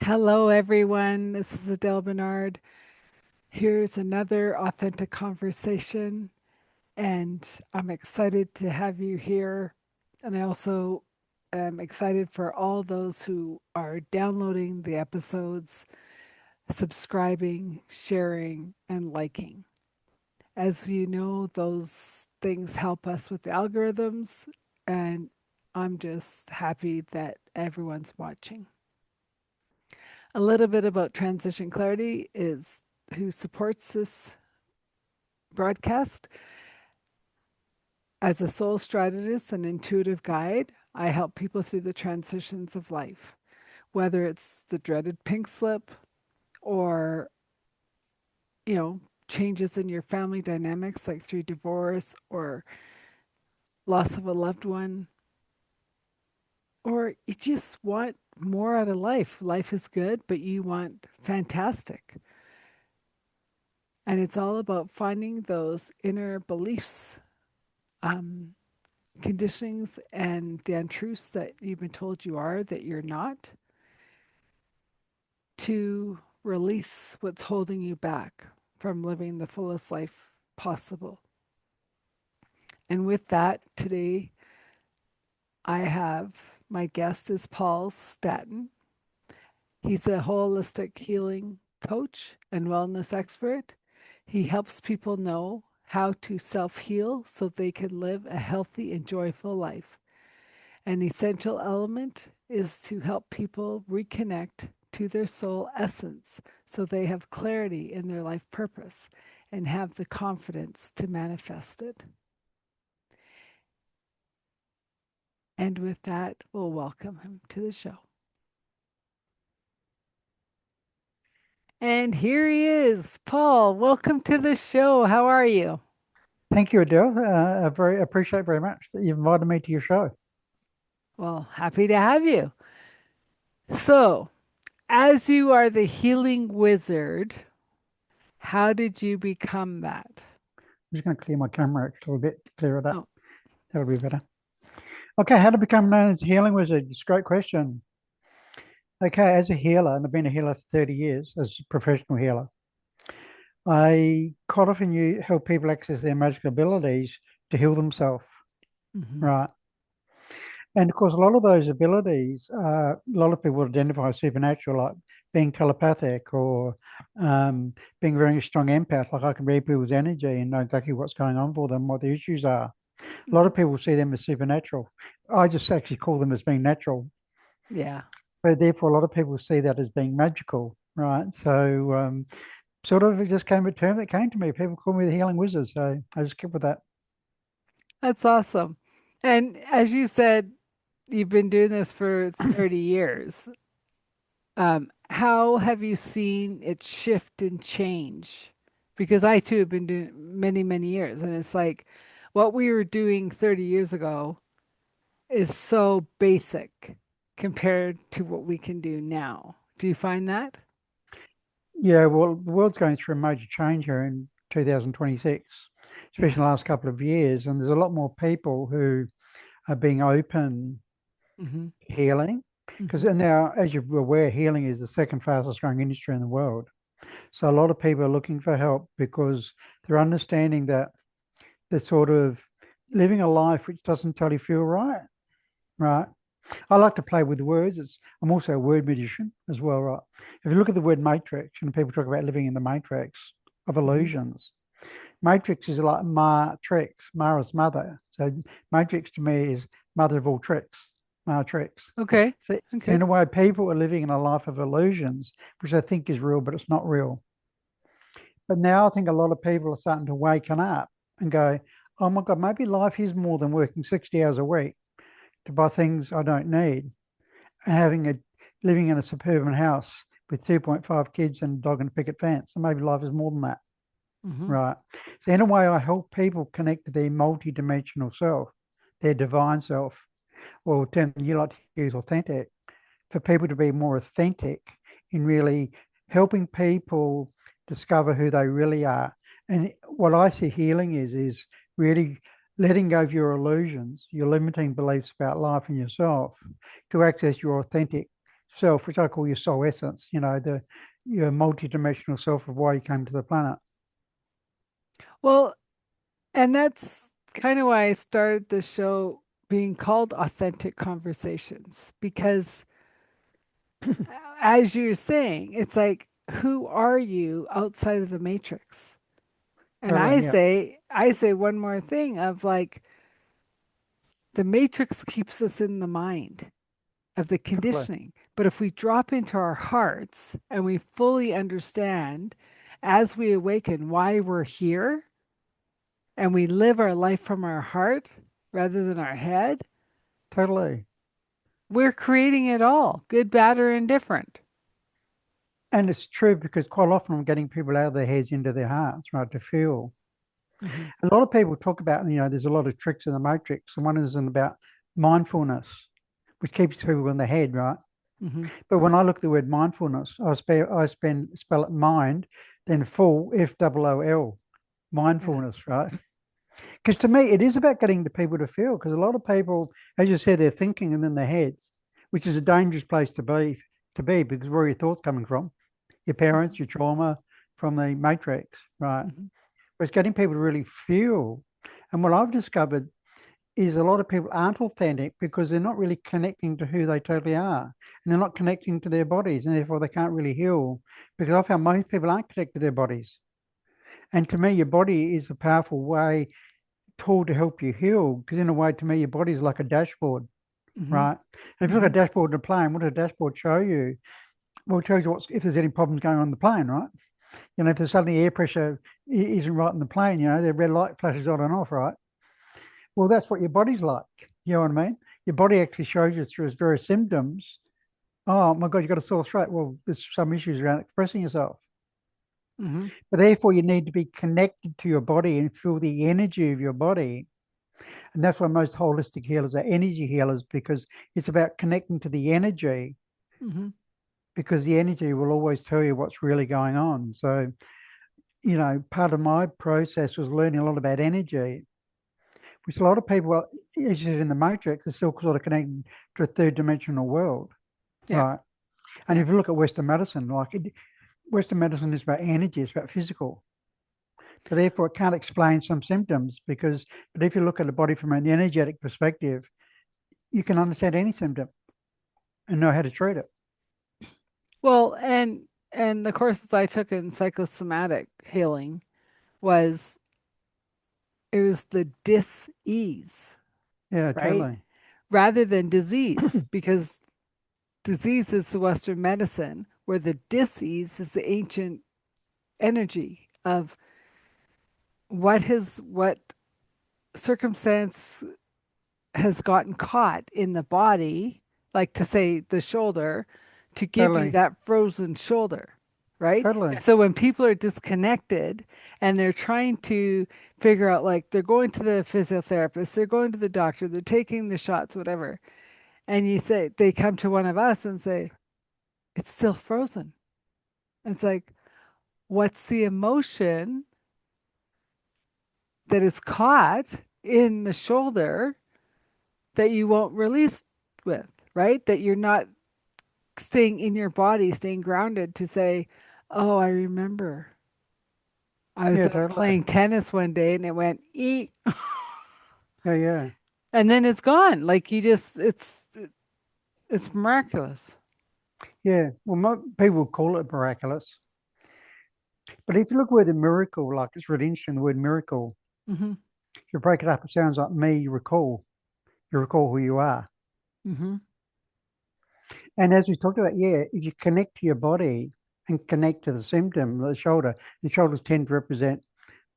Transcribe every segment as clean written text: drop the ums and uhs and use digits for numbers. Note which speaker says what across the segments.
Speaker 1: Hello, everyone. This is Adele Bernard. Here's another authentic conversation, and I'm excited to have you here. And I also am excited for all those who are downloading the episodes, subscribing, sharing, and liking. As you know, those things help us with the algorithms, and I'm just happy that everyone's watching. A little bit about Transition Clarity is who supports this broadcast. As a soul strategist and intuitive guide, I help people through the transitions of life, whether it's the dreaded pink slip or, you know, changes in your family dynamics like through divorce or loss of a loved one, or you just want more out of life. Life is good, but you want fantastic. And it's all about finding those inner beliefs, um, conditionings, and the untruths that you've been told you are that you're not, to release what's holding you back from living the fullest life possible. And with that, today I have my guest is Paul Statton. He's a holistic healing coach and wellness expert. He helps people know how to self heal so they can live a healthy and joyful life. An essential element is to help people reconnect to their soul essence so they have clarity in their life purpose and have the confidence to manifest it. And with that, we'll welcome him to the show. And here he is, Paul. Welcome to the show. How are you?
Speaker 2: Thank you, Adele. I very appreciate very much that you've invited me to your show.
Speaker 1: Well, happy to have you. So, as you are the healing wizard, how did you become that?
Speaker 2: I'm just going to clear my camera a little bit to clear it up.
Speaker 1: Oh,
Speaker 2: That'll be better. Okay, how to become known as a healing wizard? It's a great question. Okay, as a healer, and I've been a healer for 30 years as a professional healer, I quite often help people access their magical abilities to heal themselves,
Speaker 1: hmm
Speaker 2: right? And of course, a lot of those abilities, a lot of people identify as supernatural, like being telepathic or being a very strong empath. Like I can read people's energy and know exactly what's going on for them, what the issues are. A lot
Speaker 1: hmm
Speaker 2: of people see them as supernatural. I just actually call them as being natural.
Speaker 1: Yeah,
Speaker 2: But therefore, a lot of people see that as being magical, right? So, sort of, it just came a term that came to me. People call me the healing wizard. So I just kept with that.
Speaker 1: that's awesome. And as you said, you've been doing this for 30 years. How have you seen it shift and change? Because I too have been doing many, many years, and it's like what we were doing 30 years ago is so basic compared to what we can do now. Do you find that?
Speaker 2: Yeah, well, the world's going through a major change here in 2026, especially
Speaker 1: Yeah.
Speaker 2: in the last couple of years. And there's a lot more people who are being open
Speaker 1: hmm
Speaker 2: to healing. Because
Speaker 1: hmm
Speaker 2: now, as you're aware, healing is the second fastest growing industry in the world. So a lot of people are looking for help because they're understanding that they're sort of living a life which doesn't totally feel right. Right. I like to play with words. I'm also a word magician as well, right? If you look at the word matrix, and people talk about living in the matrix of
Speaker 1: hmm
Speaker 2: illusions, matrix is like matrix, Mara's mother. So matrix to me is mother of all tricks, matrix.
Speaker 1: Okay.
Speaker 2: So
Speaker 1: Okay.
Speaker 2: in a way, people are living in a life of illusions, which they think is real, but it's not real. But now I think a lot of people are starting to waken up and go, oh my God, maybe life is more than working 60 hours a week to buy things I don't need and living in a suburban house with 2.5 kids and a dog and a picket fence. And maybe life is more than that,
Speaker 1: hmm
Speaker 2: right? So in a way, I help people connect to their multi-dimensional self, their divine self, or a term you like to use, authentic, for people to be more authentic in really helping people discover who they really are. And what I see healing is really letting go of your illusions, your limiting beliefs about life and yourself to access your authentic self, which I call your soul essence, your multidimensional self of why you came to the planet.
Speaker 1: Well, and that's kind of why I started the show being called Authentic Conversations, because as you're saying, it's like, who are you outside of the matrix? And
Speaker 2: Totally, yeah,
Speaker 1: I say one more thing of like, the matrix keeps us in the mind of the
Speaker 2: totally,
Speaker 1: conditioning. But if we drop into our hearts and we fully understand as we awaken why we're here and we live our life from our heart rather than our head,
Speaker 2: totally.
Speaker 1: we're creating it all, good, bad, or indifferent.
Speaker 2: And it's true because quite often I'm getting people out of their heads into their hearts, right, to feel.
Speaker 1: Mm-hmm.
Speaker 2: A lot of people talk about, there's a lot of tricks in the matrix, and one is about mindfulness, which keeps people in the head, right?
Speaker 1: Mm-hmm.
Speaker 2: But when I look at the word mindfulness, spell it mind, then full, FOOL,
Speaker 1: Yeah.
Speaker 2: mindfulness, right? Because to me, it is about getting the people to feel. Because a lot of people, as you said, they're thinking and in their heads, which is a dangerous place to be because where are your thoughts coming from? Your
Speaker 1: Mm-hmm.
Speaker 2: parents, your trauma, from the matrix, right?
Speaker 1: Mm-hmm.
Speaker 2: But it's getting people to really feel. And what I've discovered is a lot of people aren't authentic because they're not really connecting to who they totally are. And they're not connecting to their bodies, and therefore they can't really heal. Because I found most people aren't connected to their bodies. And to me, your body is a powerful tool to help you heal. Because in a way, to me, your body is like a dashboard,
Speaker 1: Mm-hmm.
Speaker 2: right? And if you look
Speaker 1: Mm-hmm.
Speaker 2: at a dashboard in a plane, what does a dashboard show you? Well, it tells you if there's any problems going on in the plane, right? If there's suddenly air pressure isn't right in the plane, the red light flashes on and off, right? Well, that's what your body's like. You know what I mean? Your body actually shows you through its various symptoms. Oh my God, you've got a sore throat. Well, there's some issues around expressing yourself.
Speaker 1: Mm-hmm.
Speaker 2: But therefore, you need to be connected to your body and feel the energy of your body. And that's why most holistic healers are energy healers because it's about connecting to the energy
Speaker 1: Mm-hmm.
Speaker 2: because the energy will always tell you what's really going on. So, part of my process was learning a lot about energy, which a lot of people, as you said in the Matrix, are still sort of connected to a third dimensional world,
Speaker 1: Yeah.
Speaker 2: right? And
Speaker 1: Yeah.
Speaker 2: if you look at Western medicine, Western medicine is about energy, it's about physical. So therefore, it can't explain some symptoms but if you look at the body from an energetic perspective, you can understand any symptom and know how to treat it.
Speaker 1: Well, and the courses I took in psychosomatic healing was it was the dis-ease,
Speaker 2: Yeah,
Speaker 1: right?
Speaker 2: totally,
Speaker 1: Rather than disease, because disease is the Western medicine, where the dis-ease is the ancient energy of what circumstance has gotten caught in the body, like to say the shoulder, to give you
Speaker 2: totally,
Speaker 1: that frozen shoulder, right? And
Speaker 2: totally.
Speaker 1: so when people are disconnected and they're trying to figure out, like they're going to the physiotherapist, they're going to the doctor, they're taking the shots, whatever, and you say, they come to one of us and say, it's still frozen. It's like, what's the emotion that is caught in the shoulder that you won't release with, right? That you're not staying in your body, staying grounded to say, oh, I remember. I was
Speaker 2: Yeah,
Speaker 1: out
Speaker 2: totally.
Speaker 1: playing tennis one day and it went eat,
Speaker 2: Yeah, yeah,
Speaker 1: and then it's gone. Like you just, it's miraculous.
Speaker 2: yeah. Well, people call it miraculous, but if you look where the miracle, like it's really interesting, the word miracle.
Speaker 1: Mm-hmm.
Speaker 2: If you break it up, it sounds like me recall. You recall who you are.
Speaker 1: Mm-hmm.
Speaker 2: And as we talked about, yeah, if you connect to your body and connect to the symptom, the shoulders tend to represent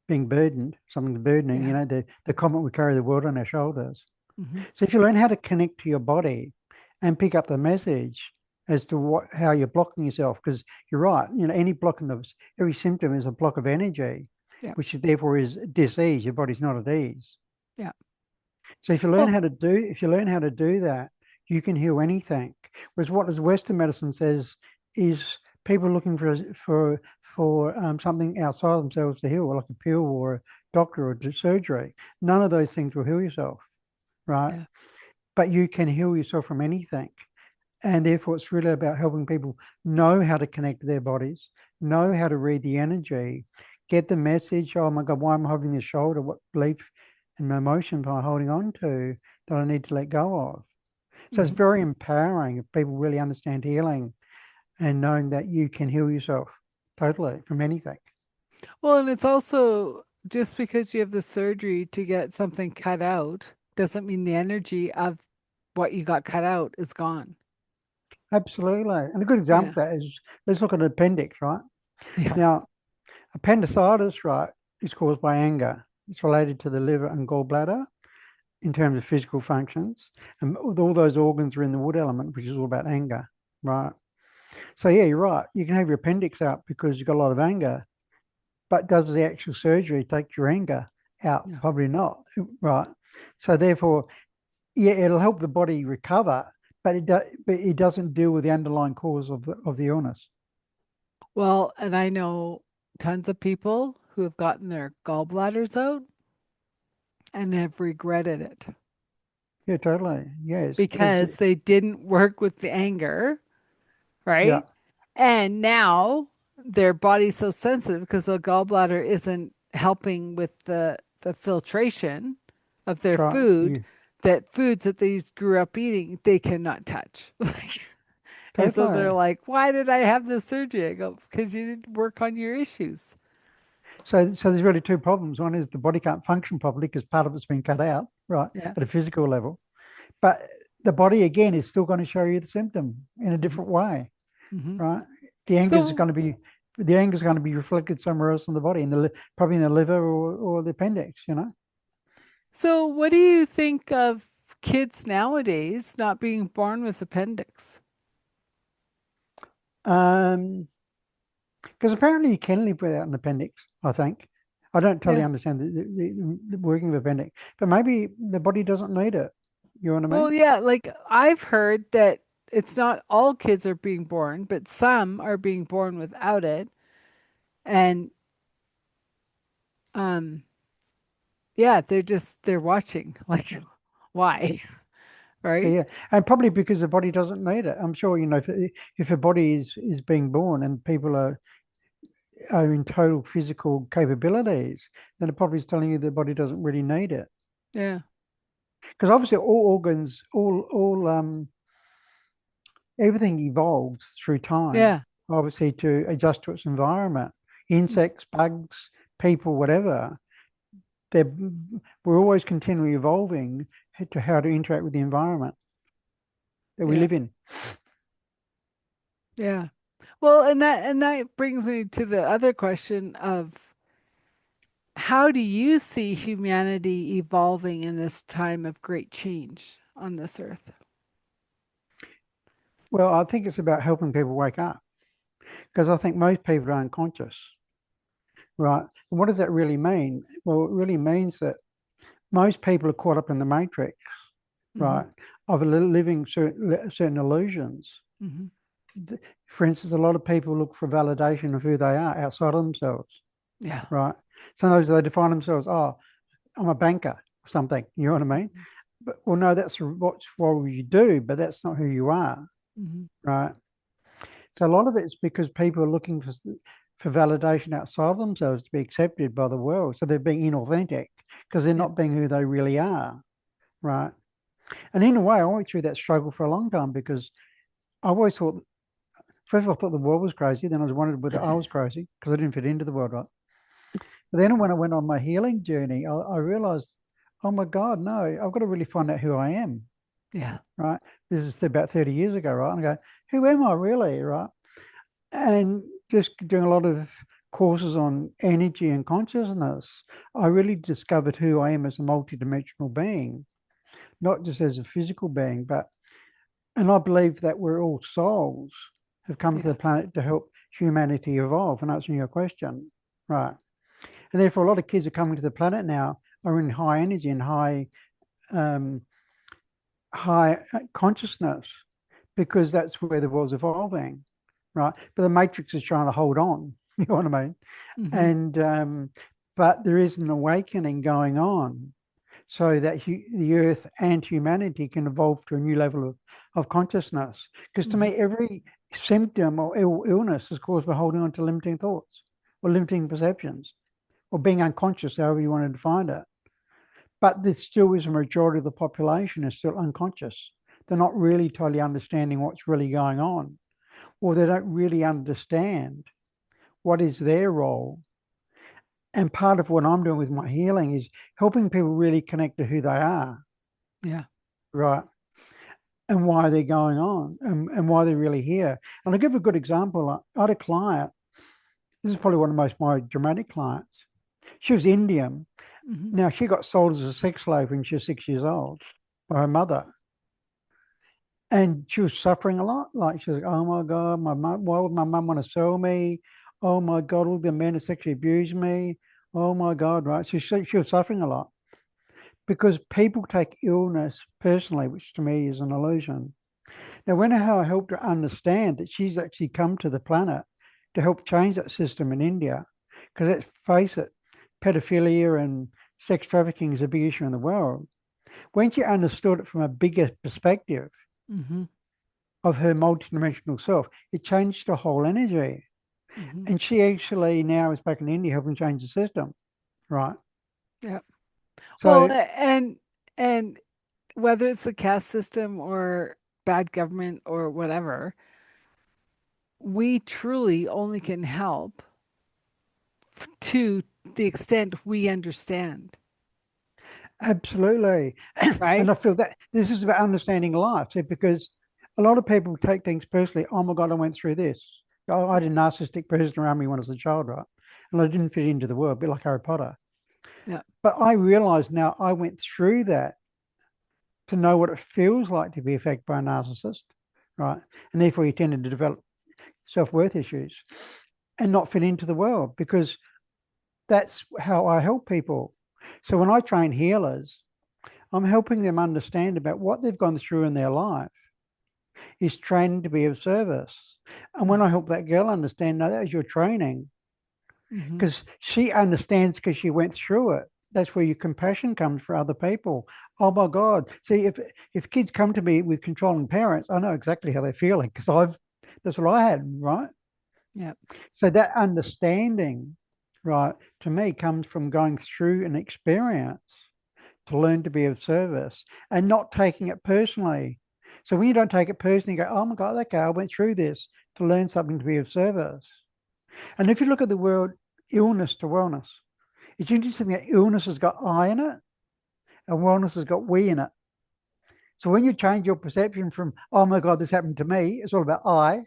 Speaker 2: being burdened, something burdening,
Speaker 1: Yeah.
Speaker 2: the comment we carry the world on our shoulders.
Speaker 1: Mm-hmm.
Speaker 2: So if you learn how to connect to your body and pick up the message as to how you're blocking yourself, because you're right, any block in every symptom is a block of energy,
Speaker 1: Yeah.
Speaker 2: which is therefore is dis-ease. Your body's not at ease.
Speaker 1: Yeah.
Speaker 2: So
Speaker 1: Oh.
Speaker 2: if you learn how to do that, you can heal anything. Whereas what as Western medicine says is people looking for something outside themselves to heal, like a pill or a doctor or surgery. None of those things will heal yourself, right?
Speaker 1: Yeah.
Speaker 2: But you can heal yourself from anything. And therefore, it's really about helping people know how to connect to their bodies, know how to read the energy, get the message. Oh my God, why am I holding this shoulder? What belief and emotion am I holding on to that I need to let go of? So it's
Speaker 1: Mhm.
Speaker 2: very empowering if people really understand healing and knowing that you can heal yourself totally from anything.
Speaker 1: Well, and it's also just because you have the surgery to get something cut out doesn't mean the energy of what you got cut out is gone.
Speaker 2: Absolutely. And a good example
Speaker 1: Yeah.
Speaker 2: of that is let's look at an appendix, right?
Speaker 1: Yeah.
Speaker 2: Now, appendicitis, right, is caused by anger. It's related to the liver and gallbladder in terms of physical functions. And all those organs are in the wood element, which is all about anger, right? So, yeah, you're right. You can have your appendix out because you've got a lot of anger, but does the actual surgery take your anger out?
Speaker 1: Yeah.
Speaker 2: Probably not, right? So, therefore, yeah, it'll help the body recover, but it doesn't deal with the underlying cause of the illness.
Speaker 1: Well, and I know tons of people who have gotten their gallbladders out and have regretted it
Speaker 2: Yeah, totally. Yes, because
Speaker 1: because they didn't work with the anger,
Speaker 2: yeah,
Speaker 1: right? And now their body's so sensitive because the gallbladder isn't helping with the filtration of their
Speaker 2: that's right.
Speaker 1: food
Speaker 2: You
Speaker 1: that foods that they grew up eating they cannot touch. Like, and so they're
Speaker 2: totally.
Speaker 1: like, "Why did I have this surgery?" I go, "Because you didn't work on your issues."
Speaker 2: So there's really two problems. One is the body can't function properly because part of it's been cut out, right,
Speaker 1: Yeah.
Speaker 2: at a physical level. But the body again is still going to show you the symptom in a
Speaker 1: Hmm.
Speaker 2: different way,
Speaker 1: Hmm.
Speaker 2: right? The anger is
Speaker 1: So,
Speaker 2: going to be the anger is going to be reflected somewhere else in the body, in probably in the liver or the appendix, you know.
Speaker 1: so what do you think of kids nowadays not being born with appendix?
Speaker 2: Um, because apparently you can live without an appendix. I think I don't totally
Speaker 1: Yeah.
Speaker 2: understand the working of appendix, but maybe the body doesn't need it. You know what I
Speaker 1: Well,
Speaker 2: mean?
Speaker 1: yeah, like I've heard that it's not all kids are being born, but some are being born without it. And um yeah, they're watching like why,
Speaker 2: Yeah,
Speaker 1: right?
Speaker 2: yeah, and probably because the body doesn't need it. I'm sure you know if a body is being born and people are in total physical capabilities, then it probably is telling you the body doesn't really need it.
Speaker 1: Yeah.
Speaker 2: Because obviously all organs, all everything evolves through time,
Speaker 1: Yeah.
Speaker 2: obviously to adjust to its environment. Insects, bugs, people, whatever. They're we're always continually evolving to how to interact with the environment that we
Speaker 1: Yeah.
Speaker 2: live in.
Speaker 1: Yeah. Well, and that brings me to the other question of how do you see humanity evolving in this time of great change on this earth?
Speaker 2: Well, I think it's about helping people wake up because I think most people are unconscious, right? And what does that really mean? Well, it really means that most people are caught up in the matrix,
Speaker 1: Hmm.
Speaker 2: right, of living certain illusions.
Speaker 1: Hmm.
Speaker 2: For instance, a lot of people look for validation of who they are outside of themselves,
Speaker 1: Yeah.
Speaker 2: right? Sometimes they define themselves, oh, I'm a banker or something. You know what I mean? But well, no, that's what you do, but that's not who you are,
Speaker 1: Hmm.
Speaker 2: right? So a lot of it's because people are looking for validation outside of themselves to be accepted by the world. So they're being inauthentic because they're
Speaker 1: Yeah.
Speaker 2: not being who they really are, right? And in a way, I went through that struggle for a long time because I always thought, first of all, I thought the world was crazy. Then I was wondering whether I was crazy because I didn't fit into the world, right? But then when I went on my healing journey, I realized, oh my God, no, I've got to really find out who I am,
Speaker 1: Yeah.
Speaker 2: right? This is about 30 years ago, right? And I go, who am I really, right? And just doing a lot of courses on energy and consciousness, I really discovered who I am as a multidimensional being, not just as a physical being, but, and I believe that we're all souls have come to
Speaker 1: Yeah.
Speaker 2: the planet to help humanity evolve. And answering your question, right? And therefore, a lot of kids are coming to the planet now are in high energy and um, high consciousness because that's where the world's evolving, right? But the matrix is trying to hold on. You know what I mean?
Speaker 1: Hmm.
Speaker 2: And but there is an awakening going on. so that the earth and humanity can evolve to a new level of consciousness. Because to
Speaker 1: Hmm.
Speaker 2: me, every symptom or illness is caused by holding on to limiting thoughts or limiting perceptions or being unconscious, however you want to define it. But there still is a majority of the population is still unconscious. They're not really totally understanding what's really going on, or they don't really understand what is their role. And part of what I'm doing with my healing is helping people really connect to who they are,
Speaker 1: Yeah.
Speaker 2: right? And why they're going on and why they're really here. And I'll give a good example. I had a client, this is probably one of my dramatic clients. She was Indian.
Speaker 1: Hmm.
Speaker 2: Now, she got sold as a sex slave when she was 6 years old by her mother. And she was suffering a lot. Like she was like, oh my God, my mum, why would my mum want to sell me? Oh my God, all the men have sexually abused me. Oh my God, right? So she was suffering a lot because people take illness personally, which to me is an illusion. Now, when how I helped her understand that she's actually come to the planet to help change that system in India, because let's face it, pedophilia and sex trafficking is a big issue in the world. When she understood it from a bigger perspective
Speaker 1: Hmm.
Speaker 2: of her multidimensional self, it changed the whole energy.
Speaker 1: Hmm.
Speaker 2: And she actually now is back in India helping change the system, right?
Speaker 1: Yeah. Well,
Speaker 2: So
Speaker 1: and whether it's the caste system or bad government or whatever, we truly only can help to the extent we understand,
Speaker 2: absolutely. And
Speaker 1: right?
Speaker 2: I feel that this is about understanding life. See, because a lot of people take things personally. Oh my God, I went through this. Oh, I had a narcissistic person around me when I was a child, right? And I didn't fit into the world, a bit like Harry Potter.
Speaker 1: Yeah.
Speaker 2: But I realize now I went through that to know what it feels like to be affected by a narcissist, right? And therefore you tended to develop self-worth issues and not fit into the world because that's how I help people. So when I train healers, I'm helping them understand about what they've gone through in their life is training to be of service. And when I help that girl understand, no, that was your training,
Speaker 1: Mm-hmm.
Speaker 2: because she understands because she went through it. That's where your compassion comes for other people. Oh my God. See, if kids come to me with controlling parents, I know exactly how they're feeling because that's what I had, right?
Speaker 1: Yeah.
Speaker 2: So that understanding, right, to me comes from going through an experience to learn to be of service and not taking it personally. So when you don't take it personally, you go, oh my God, that guy, I went through this to learn something to be of service. And if you look at the word illness to wellness, it's interesting that illness has got I in it and wellness has got we in it. So when you change your perception from, oh my God, this happened to me, it's all about I,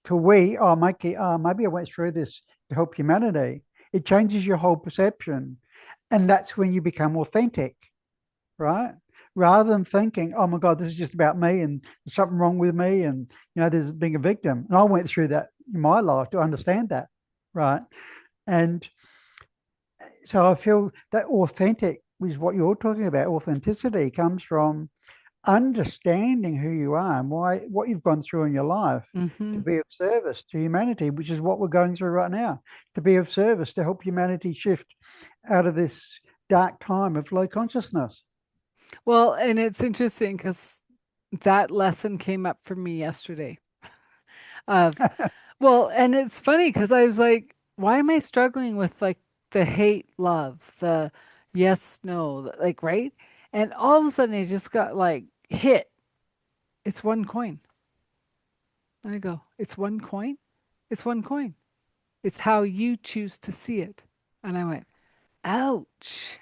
Speaker 2: to we, oh, maybe I went through this to help humanity. It changes your whole perception. And that's when you become authentic, right? Rather than thinking, oh my God, this is just about me and there's something wrong with me and, there's being a victim. And I went through that in my life to understand that, right? And so I feel that authentic is what you're talking about. Authenticity comes from understanding who you are and why what you've gone through in your life
Speaker 1: Mm-hmm.
Speaker 2: to be of service to humanity, which is what we're going through right now, to be of service to help humanity shift out of this dark time of low consciousness.
Speaker 1: Well, and it's interesting because that lesson came up for me yesterday. Of well, and it's funny because I was like, why am I struggling with like the hate, love, the yes, no, like right? And all of a sudden, I just got like hit. It's one coin. And I go, it's one coin. It's one coin. It's how you choose to see it. And I went, ouch,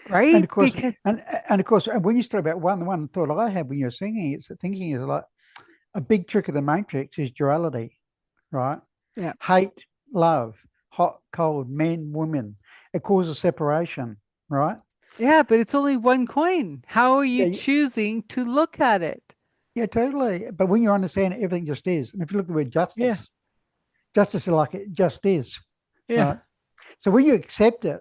Speaker 2: And
Speaker 1: right?
Speaker 2: of course,
Speaker 1: Because
Speaker 2: and of course, and when you start about one thought I had when you're singing, it's thinking is like a big trick of the matrix is duality, right?
Speaker 1: yeah,
Speaker 2: Hate, love, hot, cold, men, women. It causes separation, right?
Speaker 1: yeah, but it's only one coin. How are you
Speaker 2: Yeah,
Speaker 1: choosing to look at it?
Speaker 2: yeah, totally. But when you understand it, everything just is. And if you look at the word
Speaker 1: Yeah,
Speaker 2: justice, justice is like it just is,
Speaker 1: yeah,
Speaker 2: right? So when you accept it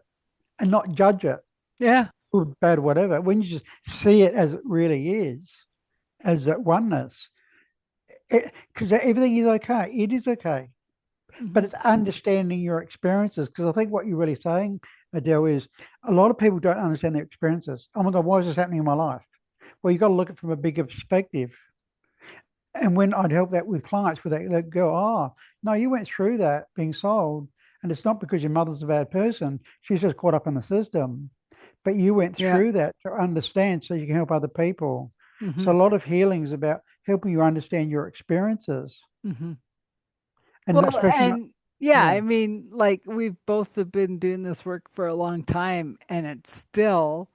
Speaker 2: and not judge it,
Speaker 1: yeah,
Speaker 2: good, bad, whatever, when you just see it as it really is, as that oneness, because everything is okay. It is okay. but
Speaker 1: Hmm.
Speaker 2: it's understanding your experiences. Because I think what you're really saying, Adele, is a lot of people don't understand their experiences. Oh my God, why is this happening in my life? Well, you've got to look at it from a bigger perspective. And when I'd help that with clients, where they'd go, oh, no, you went through that being sold. And it's not because your mother's a bad person. She's just caught up in the system. But you went
Speaker 1: Yeah.
Speaker 2: through that to understand so you can help other people. So
Speaker 1: Hmm.
Speaker 2: a lot of healing is about helping you understand your experiences.
Speaker 1: Hmm.
Speaker 2: And
Speaker 1: Well,
Speaker 2: especially,
Speaker 1: and yeah,
Speaker 2: yeah,
Speaker 1: I mean, like we've both have been doing this work for a long time, and it's still,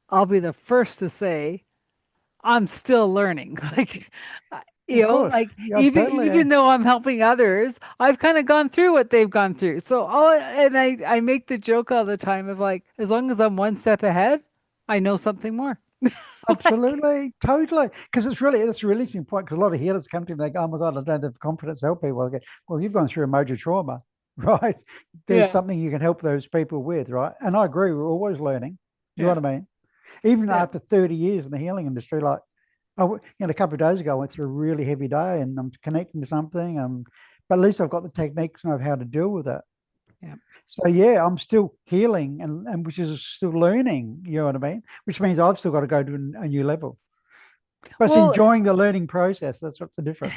Speaker 1: I'll be the first to say, I'm still learning. Like,
Speaker 2: of course.
Speaker 1: like
Speaker 2: Yeah,
Speaker 1: even
Speaker 2: totally.
Speaker 1: though I'm helping others, I've kind of gone through what they've gone through. So, and I make the joke all the time of like, as long as I'm one step ahead, I know something more. Like,
Speaker 2: Absolutely, totally. Because it's really important. Because a lot of healers come to me, they go, "Oh my God, I don't have confidence to help people." I go, "Well, you've gone through a major trauma, right? There's
Speaker 1: yeah,
Speaker 2: something you can help those people with, right?" And I agree. We're always learning. You know
Speaker 1: yeah,
Speaker 2: what I mean? Even
Speaker 1: yeah.
Speaker 2: after 30 years in the healing industry, like a couple of days ago, I went through a really heavy day, and I'm connecting to something. But at least I've got the techniques and know how to deal with it.
Speaker 1: Yeah.
Speaker 2: So yeah, I'm still healing and which is still learning. You know what I mean? Which means I've still got to go to a new level. But it's
Speaker 1: Well,
Speaker 2: enjoying the learning process. That's what's the difference.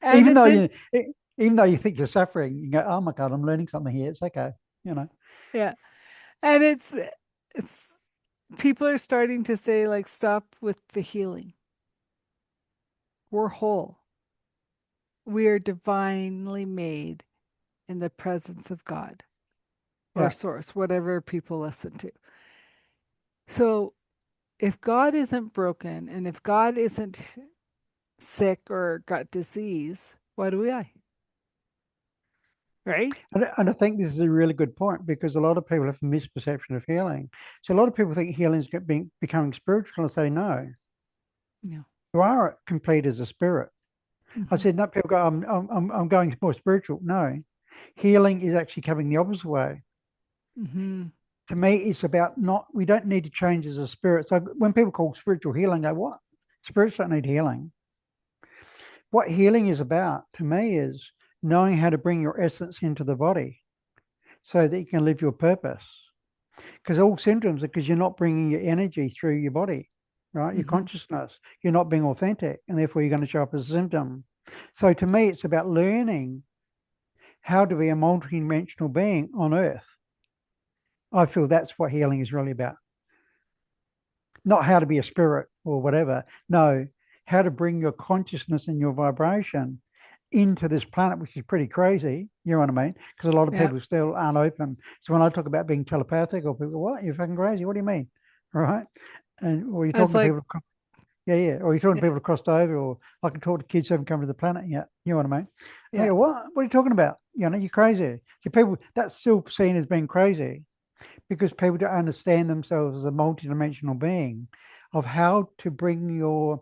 Speaker 1: and
Speaker 2: Even though
Speaker 1: it's in,
Speaker 2: you, even though you think you're suffering, you go, "Oh my God, I'm learning something here. It's okay." You know.
Speaker 1: yeah, and it's people are starting to say like, stop with the healing. We're whole. We are divinely made in the presence of God or
Speaker 2: Yeah.
Speaker 1: source, whatever people listen to. So if God isn't broken and if God isn't sick or got disease, why do we I? Right?
Speaker 2: And I think this is a really good point because a lot of people have a misperception of healing. So a lot of people think healing is becoming spiritual and say, no,
Speaker 1: Yeah.
Speaker 2: you are complete as a spirit. I
Speaker 1: Hmm.
Speaker 2: said, no, people go, I'm going more spiritual. No, healing is actually coming the opposite way.
Speaker 1: Hmm.
Speaker 2: To me, it's about not, we don't need to change as a spirit. So when people call spiritual healing, I go, what? Spirits don't need healing. What healing is about to me is knowing how to bring your essence into the body so that you can live your purpose. Because all symptoms are because you're not bringing your energy through your body, right? Your
Speaker 1: Hmm.
Speaker 2: consciousness. You're not being authentic, and therefore you're going to show up as a symptom. So to me, it's about learning how to be a multi-dimensional being on earth. I feel that's what healing is really about. Not how to be a spirit or whatever. No, how to bring your consciousness and your vibration into this planet, which is pretty crazy. You know what I mean? Because a lot of
Speaker 1: Yeah.
Speaker 2: people still aren't open. So when I talk about being telepathic, or people go, "What? You're fucking crazy. What do you mean?" All right. And or you're
Speaker 1: I was
Speaker 2: talking to
Speaker 1: like,
Speaker 2: people, yeah, yeah. Or you're talking to
Speaker 1: yeah,
Speaker 2: people across over, or I can talk to kids who haven't come to the planet yet. You know what I mean? And they
Speaker 1: yeah.
Speaker 2: go, "What? What are you talking about? You know, you're crazy." So people, that's still seen as being crazy because people don't understand themselves as a multidimensional being of how to bring your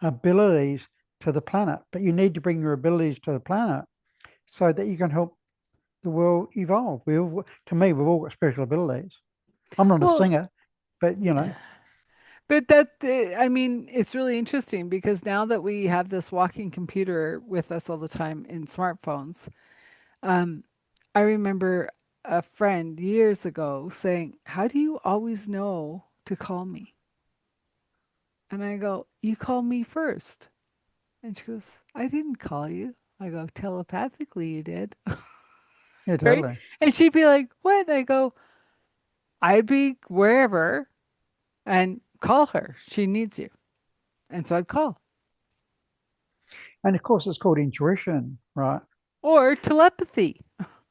Speaker 2: abilities to the planet. But you need to bring your abilities to the planet so that you can help the world evolve. To me, we've all got special abilities. I'm not a
Speaker 1: Well,
Speaker 2: singer, but
Speaker 1: but that, I mean, it's really interesting because now that we have this walking computer with us all the time in smartphones, um, I remember a friend years ago saying, how do you always know to call me? And I go, you call me first. And she goes, I didn't call you. I go, telepathically you did.
Speaker 2: yeah,
Speaker 1: Right?
Speaker 2: totally.
Speaker 1: And she'd be like, what? And I go, I'd be wherever and call her. She needs you. And so I'd call.
Speaker 2: And of course, it's called intuition, right?
Speaker 1: Or telepathy.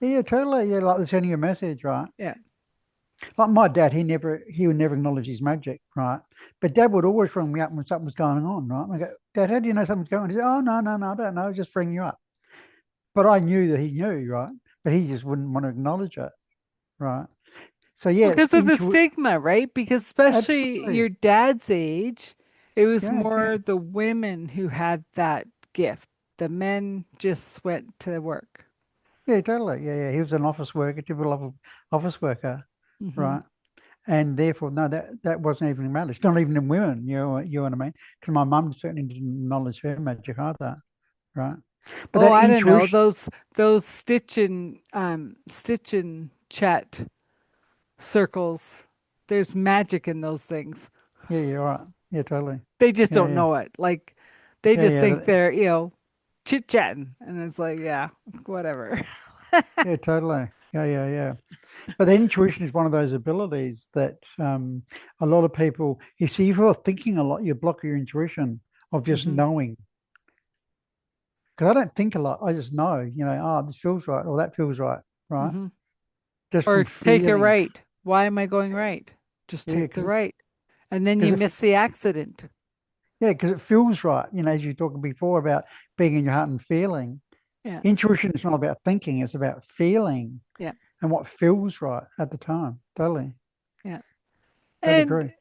Speaker 2: Yeah, totally. Yeah, like they're sending you a message, right?
Speaker 1: Yeah.
Speaker 2: Like my dad, he would never acknowledge his magic, right? But Dad would always ring me up when something was going on, right? And I go, Dad, how do you know something's going on? He said, "Oh, no, no, no, I don't know. Just ring you up." But I knew that he knew, right? But he just wouldn't want to acknowledge it, right? So yeah,
Speaker 1: Well,
Speaker 2: it's
Speaker 1: because of the stigma, right? Because especially
Speaker 2: absolutely,
Speaker 1: your dad's age, it was
Speaker 2: yeah, yeah,
Speaker 1: more the women who had that gift. The men just went to work.
Speaker 2: yeah, totally, yeah, yeah. He was an office worker, typical office worker,
Speaker 1: Hmm.
Speaker 2: right? And therefore, no, that wasn't even acknowledged. It's not even in women, you know what I mean? Because my mum certainly didn't acknowledge her magic either, right? But
Speaker 1: Oh,
Speaker 2: that
Speaker 1: I don't know.
Speaker 2: intuition,
Speaker 1: Those stitch and chat circles. There's magic in those things.
Speaker 2: yeah, you're right. Yeah, totally.
Speaker 1: They just
Speaker 2: Yeah,
Speaker 1: don't
Speaker 2: yeah,
Speaker 1: know it. Like they
Speaker 2: yeah,
Speaker 1: just
Speaker 2: yeah,
Speaker 1: think they're, chit chatting. And it's like, yeah, whatever.
Speaker 2: yeah, totally. Yeah, yeah, yeah. But the intuition is one of those abilities that a lot of people, you see, if you're thinking a lot, you block your intuition of just
Speaker 1: Hmm.
Speaker 2: knowing. Because I don't think a lot. I just know, oh, this feels right or that feels right, right?
Speaker 1: Hmm.
Speaker 2: Just
Speaker 1: Or
Speaker 2: from
Speaker 1: take a
Speaker 2: feeling.
Speaker 1: right. Why am I going right? Just
Speaker 2: Yeah,
Speaker 1: take the right. And then you
Speaker 2: because
Speaker 1: miss the accident.
Speaker 2: yeah, because it feels right. As you talked before about being in your heart and feeling.
Speaker 1: Yeah.
Speaker 2: Intuition is not about thinking; it's about feeling
Speaker 1: Yeah.
Speaker 2: and what feels right at the time. Totally,
Speaker 1: Yeah.
Speaker 2: totally
Speaker 1: And
Speaker 2: agree.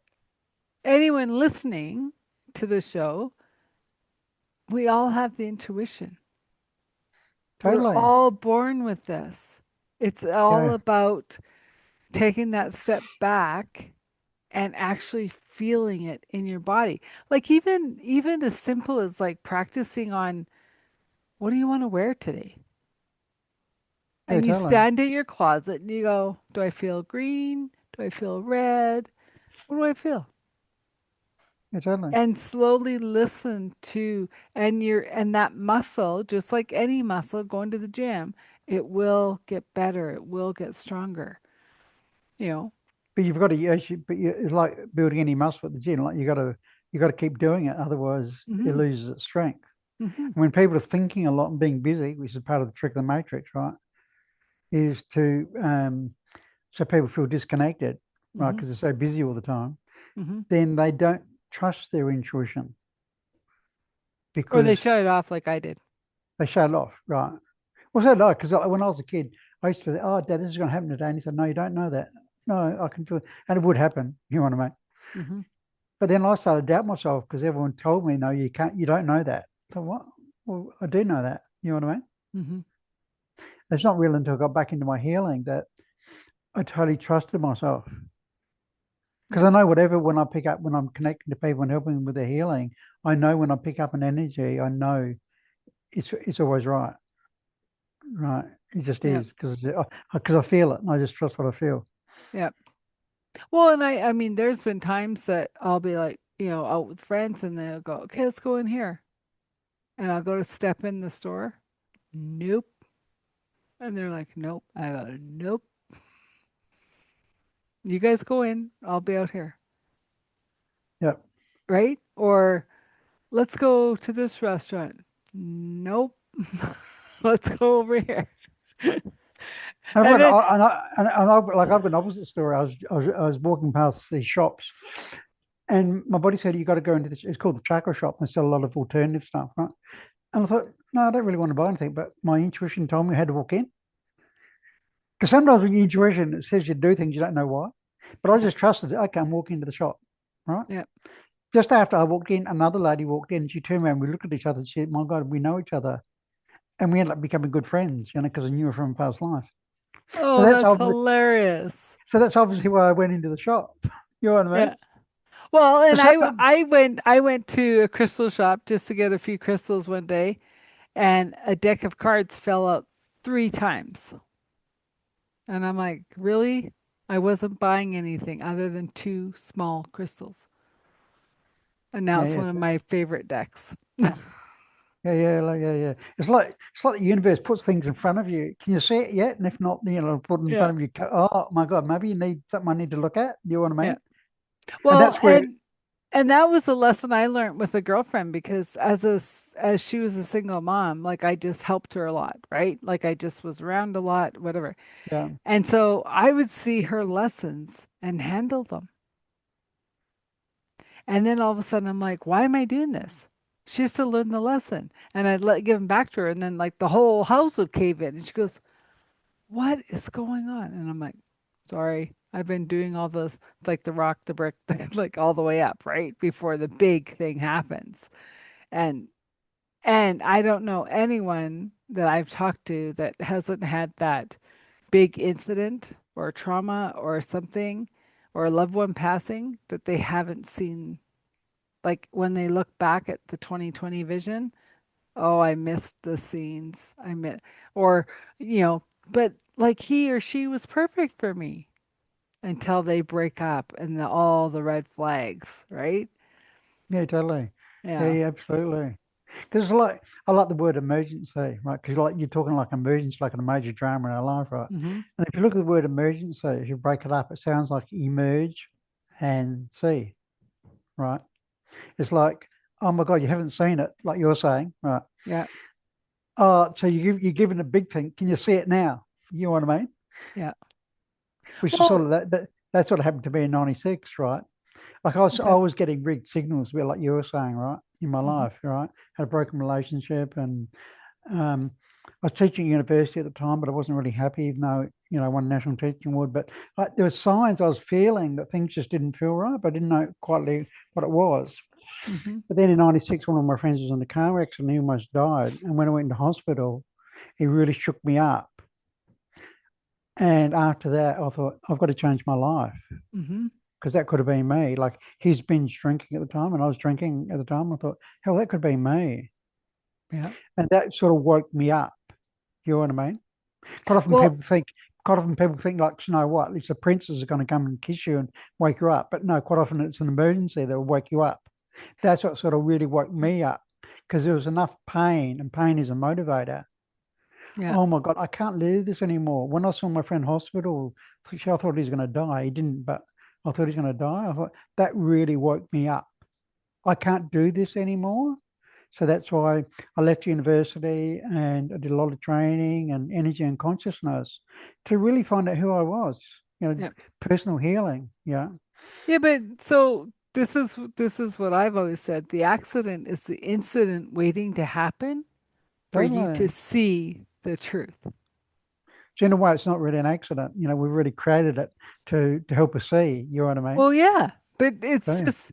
Speaker 1: anyone listening to the show, we all have the intuition. We're
Speaker 2: Totally.
Speaker 1: all born with this. It's all
Speaker 2: Yeah,
Speaker 1: about taking that step back and actually feeling it in your body. Like even as simple as like practicing on what do you want to wear today?
Speaker 2: yeah,
Speaker 1: And you
Speaker 2: totally.
Speaker 1: stand at your closet and you go, do I feel green? Do I feel red? What do I feel?
Speaker 2: Yeah, totally.
Speaker 1: And slowly listen to and that muscle, just like any muscle going to the gym, it will get better, it will get stronger, you know.
Speaker 2: But you've got to actually, it's like building any muscle at the gym. Like you got to keep doing it, otherwise it
Speaker 1: Hmm.
Speaker 2: loses its strength.
Speaker 1: Hmm.
Speaker 2: And when people are thinking a lot and being busy, which is part of the trick of the matrix, right, is to so people feel disconnected, right,
Speaker 1: Hmm.
Speaker 2: because they're so busy all the time.
Speaker 1: Hmm.
Speaker 2: Then they don't trust their intuition
Speaker 1: Or they
Speaker 2: because
Speaker 1: shut it off like I did.
Speaker 2: they shut it off, right? Well, so did I, because when I was a kid, I used to say, "Oh, Dad, this is going to happen today," and he said, "No, you don't know that." No, I can feel it, and it would happen. You want to make.
Speaker 1: Hmm.
Speaker 2: But then I started to doubt myself because everyone told me, "No, you can't. You don't know that." So what? Well, I do know that. You know what I mean?
Speaker 1: Hmm.
Speaker 2: It's not real until I got back into my healing that I totally trusted myself. Because
Speaker 1: Yeah.
Speaker 2: I know whatever when I pick up when I'm connecting to people and helping them with their healing, I know when I pick up an energy, I know it's always right. Right. It just
Speaker 1: Yeah.
Speaker 2: is because I feel it and I just trust what I feel.
Speaker 1: Yeah. Well, and I mean, there's been times that I'll be like, out with friends and they'll go, okay, let's go in here. And I'll go to step in the store. Nope. And they're like, nope. I go, nope. You guys go in. I'll be out here.
Speaker 2: Yeah.
Speaker 1: Right? Or let's go to this restaurant. Nope. Let's go over here.
Speaker 2: And I've
Speaker 1: And
Speaker 2: got
Speaker 1: then,
Speaker 2: I've got an opposite story. I was walking past these shops and my body said you got to go into this. It's called the chakra shop. They sell a lot of alternative stuff, right? And I thought, no, I don't really want to buy anything, but my intuition told me I had to walk in. Because sometimes with your intuition, it says you do things you don't know why. But I just trusted it. Okay, I'm walking into the shop, right?
Speaker 1: yeah.
Speaker 2: Just after I walked in, another lady walked in and she turned around. We looked at each other and said, my God, we know each other. And we ended up becoming good friends, because I knew her from a past life. So
Speaker 1: Oh,
Speaker 2: that's
Speaker 1: that's
Speaker 2: obviously,
Speaker 1: hilarious.
Speaker 2: so that's obviously why I went into the shop. You know what I mean?
Speaker 1: Yeah. Well, and
Speaker 2: Because sometimes,
Speaker 1: I went to a crystal shop just to get a few crystals one day, and a deck of cards fell out 3 times. And I'm like, really? I wasn't buying anything other than two small crystals. And now
Speaker 2: yeah,
Speaker 1: it's
Speaker 2: yeah,
Speaker 1: one of my favorite decks.
Speaker 2: yeah. It's like the universe puts things in front of you. Can you see it yet? And if not, put it in
Speaker 1: Yeah.
Speaker 2: front of you. Oh my God, maybe you need something I need to look at. You know what I
Speaker 1: Yeah.
Speaker 2: mean? And
Speaker 1: Well,
Speaker 2: that's where,
Speaker 1: and that was a lesson I learned with a girlfriend because as she was a single mom, like I just helped her a lot, right? Like I just was around a lot, whatever.
Speaker 2: yeah,
Speaker 1: And so I would see her lessons and handle them. And then all of a sudden I'm like, why am I doing this? She has to learn the lesson. And I'd give them back to her. And then like the whole house would cave in. And she goes, what is going on? And I'm like, sorry, I've been doing all this, like the rock, the brick, like all the way up, right? Before the big thing happens. And I don't know anyone that I've talked to that hasn't had that big incident or trauma or something or a loved one passing that they haven't seen, like when they look back at the 2020 vision, Oh, I missed the scenes. Or, you know, but like he or she was perfect for me until they break up and all the red flags, right?
Speaker 2: Yeah, totally. Yeah,
Speaker 1: Yeah.
Speaker 2: yeah, absolutely. Because like I like the word emergency, right? Because like you're talking like emergency, like a major drama in our life, right?
Speaker 1: Mm-hmm.
Speaker 2: And if you look at the word emergency, if you break it up, it sounds like emerge and see, right? It's like, oh my God, you haven't seen it, like you're saying, right?
Speaker 1: Yeah.
Speaker 2: So you're given a big thing. Can you see it now? You know what I mean?
Speaker 1: Yeah.
Speaker 2: Which is sort
Speaker 1: Well,
Speaker 2: of that sort of happened to me in '96, right? Like I
Speaker 1: okay.
Speaker 2: was getting big signals, a bit like you were saying, right, in my
Speaker 1: Mm-hmm.
Speaker 2: life, right? Had a broken relationship, and um, I was teaching at university at the time, but I wasn't really happy, even though I won a national teaching award. But like, there were signs I was feeling that things just didn't feel right, but I didn't know quite what it was.
Speaker 1: Mm-hmm.
Speaker 2: But then in '96, one of my friends was in a car accident, he almost died, and when I went into hospital, he really shook me up. And after that, I thought I've got to change my life
Speaker 1: Mm-hmm.
Speaker 2: because that could have been me. Like he's binge drinking at the time, and I was drinking at the time. I thought, hell, that could be me,
Speaker 1: Yeah.
Speaker 2: and that sort of woke me up. You know what I mean? Quite often
Speaker 1: Well,
Speaker 2: people think, quite often people think like, you know what? It's the princess is going to come and kiss you and wake you up. But no, quite often it's an emergency that will wake you up. That's what sort of really woke me up because there was enough pain, and pain is a motivator.
Speaker 1: yeah.
Speaker 2: Oh my God, I can't live this anymore. When I saw my friend hospital, I thought he was going to die. He didn't, but I thought he's going to die. I thought that really woke me up. I can't do this anymore. So that's why I left university and I did a lot of training and energy and consciousness to really find out who I was,
Speaker 1: Yeah.
Speaker 2: personal healing. Yeah,
Speaker 1: Yeah, but so this is what I've always said. The accident is the incident waiting to happen for you to
Speaker 2: totally.
Speaker 1: see the truth.
Speaker 2: So in a way, it's not really an accident. We really created it to help us see. You know what I mean?
Speaker 1: Well, yeah, but it's
Speaker 2: So,
Speaker 1: just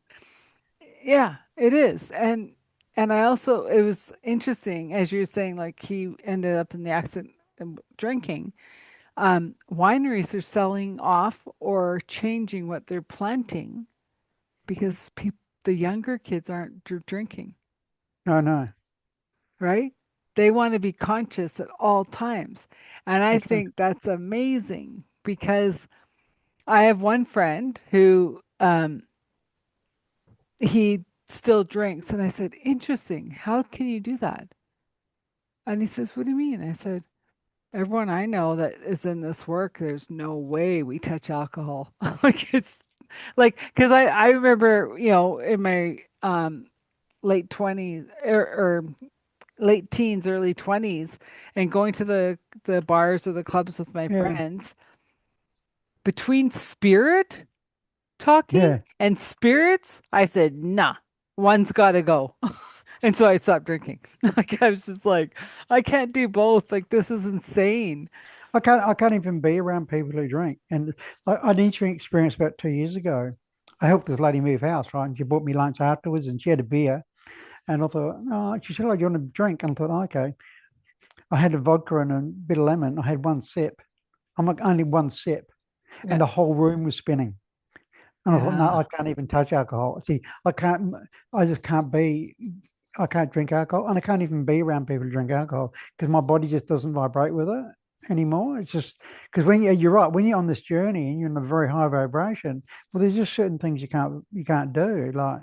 Speaker 1: yeah, it is. And I also it was interesting as you were saying like he ended up in the accident drinking. Wineries are selling off or changing what they're planting because the younger kids aren't drinking,
Speaker 2: no, no.
Speaker 1: right? They want to be conscious at all times. And I
Speaker 2: That's right.
Speaker 1: think that's amazing because I have one friend who he still drinks. And I said, interesting. How can you do that? And he says, what do you mean? I said, everyone I know that is in this work, there's no way we touch alcohol. Like it's like, because I remember, in my late 20s or late teens, early 20s, and going to the bars or the clubs with my
Speaker 2: Yeah,
Speaker 1: friends, between spirit talking
Speaker 2: yeah.
Speaker 1: and spirits, I said, nah, one's got to go. And so I stopped drinking. Like I was just like, I can't do both. Like this is insane.
Speaker 2: I can't even be around people who drink. And I had an interesting experience about 2 years ago. I helped this lady move house, right? And she bought me lunch afterwards and she had a beer. And I thought, oh, she said, oh, you want a drink? And I thought, okay. I had a vodka and a bit of lemon. I had one sip. I'm like, only one sip. And
Speaker 1: Yeah.
Speaker 2: the whole room was spinning. And I thought, no,
Speaker 1: Yeah.
Speaker 2: I can't even touch alcohol. See, I just can't I can't drink alcohol and I can't even be around people who drink alcohol because my body just doesn't vibrate with it anymore. It's just because you're right, when you're on this journey and you're in a very high vibration, well, there's just certain things you can't do. Like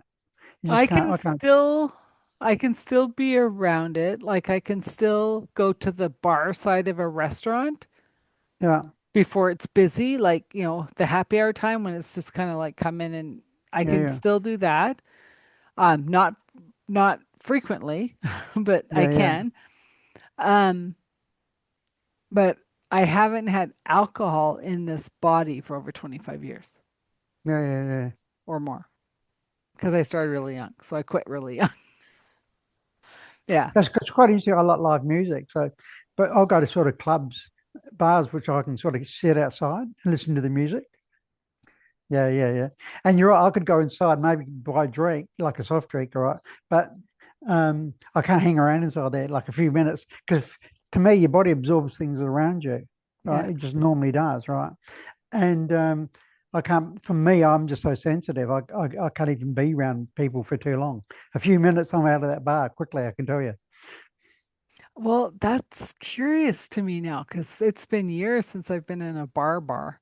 Speaker 2: you just
Speaker 1: I
Speaker 2: can't,
Speaker 1: can
Speaker 2: I can't,
Speaker 1: still I can still be around it. Like I can still go to the bar side of a restaurant
Speaker 2: yeah,
Speaker 1: before it's busy, like, the happy hour time when it's just kind of like come in and I
Speaker 2: yeah,
Speaker 1: can
Speaker 2: yeah,
Speaker 1: still do that. Not frequently, but I
Speaker 2: yeah, yeah,
Speaker 1: can. Um, but I haven't had alcohol in this body for over 25 years
Speaker 2: yeah, yeah, yeah.
Speaker 1: or more because I started really young. So I quit really young. Yeah.
Speaker 2: That's quite interesting. I like live music, so but I'll go to sort of clubs, bars, which I can sort of sit outside and listen to the music. Yeah, yeah, yeah. And you're right, I could go inside, maybe buy a drink, like a soft drink, all right. But I can't hang around inside there like a few minutes because to me, your body absorbs things around you,
Speaker 1: Yeah.
Speaker 2: right? It just normally does, right? And I can't, for me, I'm just so sensitive. I can't even be around people for too long. A few minutes, I'm out of that bar quickly, I can tell you.
Speaker 1: Well, that's curious to me now because it's been years since I've been in a bar. But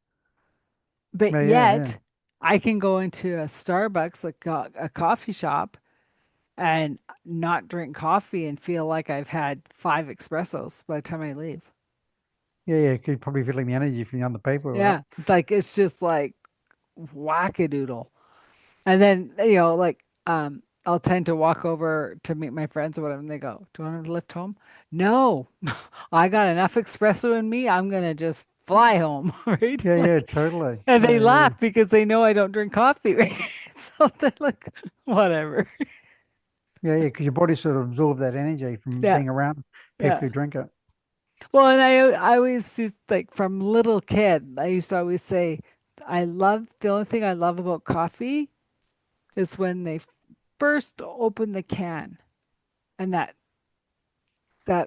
Speaker 2: Yeah, yeah, yeah.
Speaker 1: yet, I can go into a Starbucks, like a coffee shop, and not drink coffee and feel like I've had five espressos by the time I leave.
Speaker 2: Yeah, yeah, 'cause you're probably feeling the energy from the other people, right?
Speaker 1: Yeah, like it's just like wackadoodle. And then, like I'll tend to walk over to meet my friends or whatever, and they go, "Do you want to lift home?" No, I got enough espresso in me. I'm gonna just fly home, right?
Speaker 2: Yeah, yeah,
Speaker 1: Like,
Speaker 2: totally.
Speaker 1: and they
Speaker 2: Yeah, yeah,
Speaker 1: laugh because they know I don't drink coffee, right? So they're like, whatever.
Speaker 2: yeah, yeah, because your body sort of absorbs that energy from
Speaker 1: Yeah,
Speaker 2: being around people
Speaker 1: yeah.
Speaker 2: who drink it.
Speaker 1: Well, and I always used like from little kid, I used to always say, the only thing I love about coffee is when they first open the can and that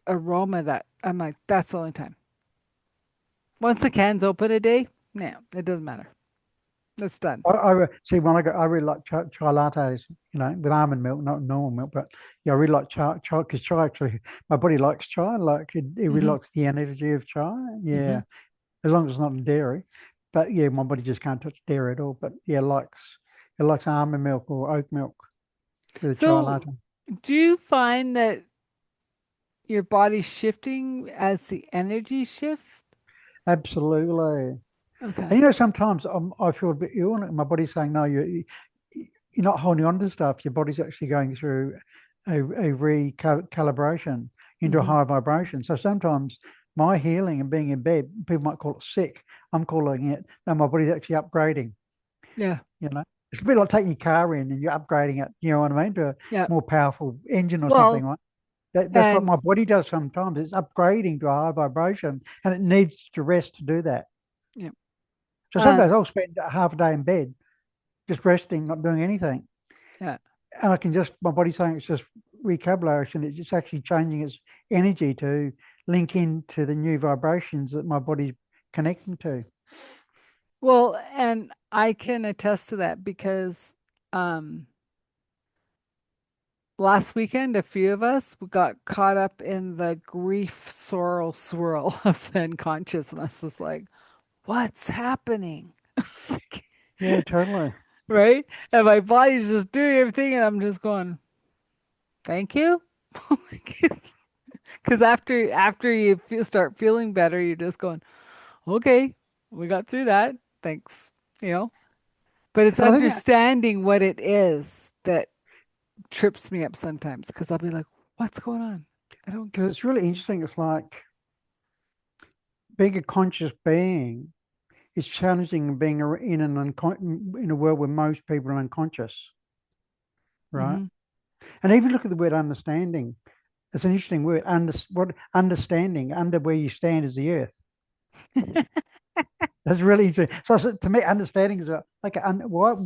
Speaker 1: aroma that I'm like, that's the only time. Once the can's open a day, no, it doesn't matter. It's done.
Speaker 2: See when I really like chai lattes, with almond milk, not normal milk, but yeah, I really like chai because chai actually, my body likes chai, like it really
Speaker 1: Hmm.
Speaker 2: likes the energy of chai.
Speaker 1: Hmm.
Speaker 2: Yeah, as long as it's not in dairy. But yeah, my body just can't touch dairy at all. But yeah, it likes almond milk or oat milk with a chai
Speaker 1: So,
Speaker 2: latte.
Speaker 1: do you find that your body's shifting as the energy shift?
Speaker 2: Absolutely. And
Speaker 1: Okay.
Speaker 2: sometimes I feel a bit ill, and my body's saying, no, you're not holding on to stuff. Your body's actually going through a recalibration into a
Speaker 1: Hmm.
Speaker 2: higher vibration. So sometimes my healing and being in bed, people might call it sick. I'm calling it, no, my body's actually upgrading.
Speaker 1: Yeah.
Speaker 2: You know, it's a bit like taking your car in and you're upgrading it, you know what I mean, to a
Speaker 1: Yeah.
Speaker 2: more powerful engine or something
Speaker 1: Well,
Speaker 2: like that. That's what
Speaker 1: and
Speaker 2: my body does sometimes. It's upgrading to a higher vibration and it needs to rest to do that.
Speaker 1: yeah.
Speaker 2: So sometimes
Speaker 1: Um,
Speaker 2: I'll spend half a day in bed just resting, not doing anything.
Speaker 1: yeah.
Speaker 2: And my body's saying it's just recalibration. It's just actually changing its energy to link into the new vibrations that my body's connecting to.
Speaker 1: Well, and I can attest to that because um last weekend a few of us got caught up in the grief sorrow swirl of the unconsciousness. It's like, what's happening? Like,
Speaker 2: Yeah, totally.
Speaker 1: right? And my body's just doing everything and I'm just going, thank you. Because after you start feeling better, you're just going, okay, we got through that. Thanks. You know? But it's
Speaker 2: And I think
Speaker 1: understanding what it is that trips me up sometimes because I'll be like, what's going on? I don't.
Speaker 2: because it's really interesting. It's like being a conscious being is challenging being in a world where most people are unconscious, right?
Speaker 1: Hmm.
Speaker 2: And even look at the word understanding. It's an interesting word. What understanding under where you stand is the earth. That's really interesting. So to me, understanding is about what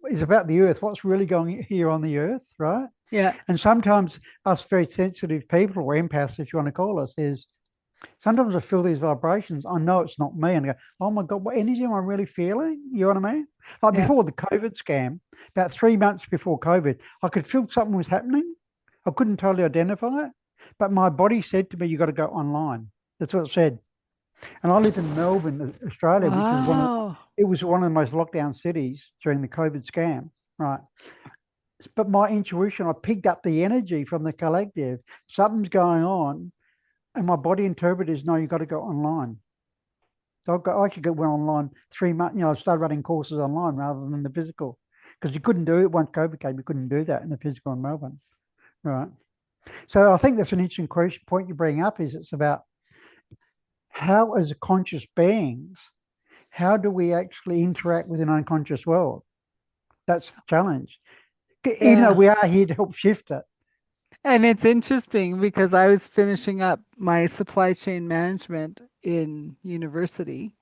Speaker 2: is about the earth. What's really going here on the earth, right?
Speaker 1: Yeah.
Speaker 2: And sometimes us very sensitive people or empaths, if you want to call us, is sometimes I feel these vibrations. I know it's not me, and I go, "Oh my God, what energy am I really feeling?" You know what I mean? Like
Speaker 1: Yeah.
Speaker 2: before the COVID scam, about 3 months before COVID, I could feel something was happening. I couldn't totally identify it, but my body said to me, "You got to go online." That's what it said. And I live in Melbourne, Australia, which is
Speaker 1: Wow.
Speaker 2: it was one of the most lockdown cities during the COVID scam, right? But my intuition, I picked up the energy from the collective. Something's going on, and my body interpreters know you got to go online. So I actually went online 3 months. I started running courses online rather than the physical because you couldn't do it once COVID came. You couldn't do that in the physical in Melbourne, right? So I think that's an interesting point you bring up. Is it's about how, as conscious beings, how do we actually interact with an unconscious world? That's the challenge. Even though
Speaker 1: Yeah.
Speaker 2: we are here to help shift it.
Speaker 1: And it's interesting because I was finishing up my supply chain management in university.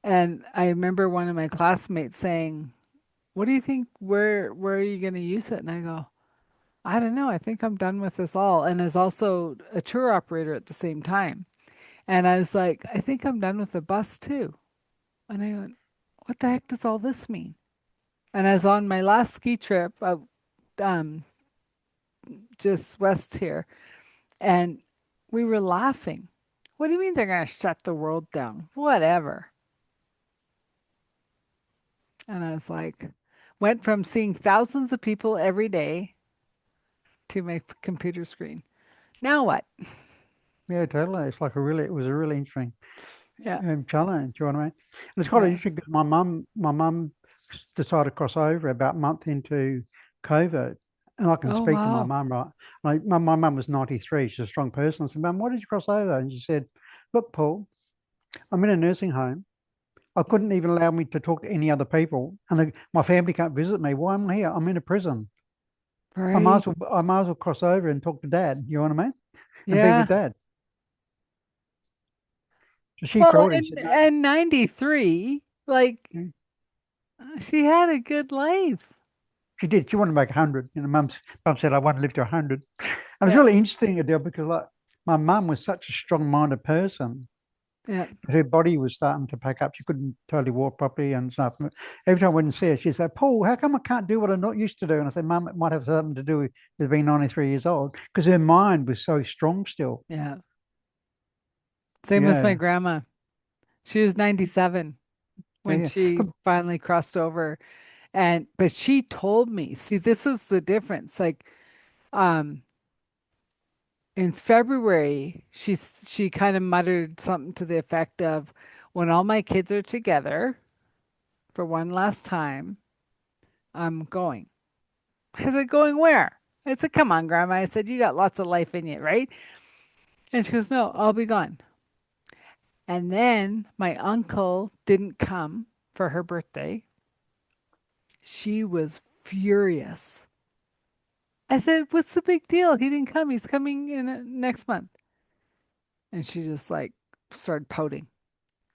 Speaker 1: And I remember one of my classmates saying, what do you think? Where are you going to use it? And I go, I don't know. I think I'm done with this all. And is also a tour operator at the same time. And I was like, I think I'm done with the bus too. And I went, what the heck does all this mean? And I was on my last ski trip, um, just west here, and We were laughing. What do you mean they're going to shut the world down? Whatever. And I was like, went from seeing thousands of people every day to my computer screen. Now what?
Speaker 2: Yeah, totally. It was a really interesting
Speaker 1: Yeah.
Speaker 2: challenge. You know what I mean? And it's quite
Speaker 1: Yeah.
Speaker 2: interesting because my mum decided to cross over about a month into COVID. And I can
Speaker 1: Oh,
Speaker 2: speak to my
Speaker 1: wow.
Speaker 2: mum, right? Like my mum was 93. She's a strong person. I said, Mum, why did you cross over? And she said, Look, Paul, I'm in a nursing home. I couldn't even allow me to talk to any other people. And my family can't visit me. Why am I here? I'm in a prison.
Speaker 1: Right.
Speaker 2: I might as well cross over and talk to dad. You know what I mean? And be with
Speaker 1: Yeah.
Speaker 2: dad. So she
Speaker 1: Well,
Speaker 2: thought, he said, no.
Speaker 1: and 93, like she had a good life.
Speaker 2: She did. She wanted to make 100. You know, mum said, I want to live to 100. And it's
Speaker 1: Yeah.
Speaker 2: really interesting, Adele, because like my mum was such a strong-minded person.
Speaker 1: Yeah.
Speaker 2: Her body was starting to pack up. She couldn't totally walk properly and stuff. Every time I went and see her, she'd say, Paul, how come I can't do what I'm not used to do? And I said, Mum, it might have something to do with being 93 years old because her mind was so strong still.
Speaker 1: Yeah. Same with my
Speaker 2: Yeah.
Speaker 1: grandma. She was 97
Speaker 2: Yeah.
Speaker 1: when
Speaker 2: Yeah.
Speaker 1: she finally crossed over. And but she told me, see, this was the difference. Like, um, in February, she kind of muttered something to the effect of, when all my kids are together for one last time, I'm going. I said, going where? I said, come on, Grandma. I said, you got lots of life in you, right? And she goes, no, I'll be gone. And then my uncle didn't come for her birthday. She was furious. I said, what's the big deal? He didn't come. He's coming in next month. And she just like started pouting.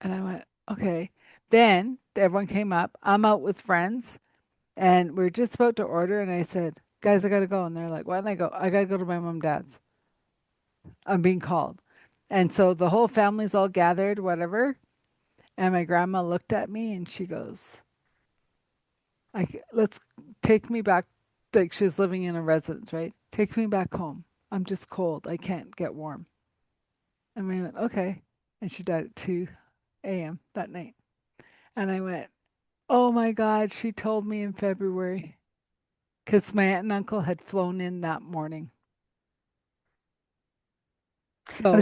Speaker 1: And I went, okay. Then everyone came up. I'm out with friends and we're just about to order. And I said, guys, I got to go. And they're like, why don't I go? I got to go to my mom and dad's. I'm being called. And so the whole family's all gathered, whatever. And my grandma looked at me and she goes, let's take me back. Like she was living in a residence, right? Take me back home. I'm just cold. I can't get warm. And we went, okay. And she died at 2 a.m. that night. And I went, oh my God, she told me in February because my aunt and uncle had flown in that morning.
Speaker 2: And
Speaker 1: So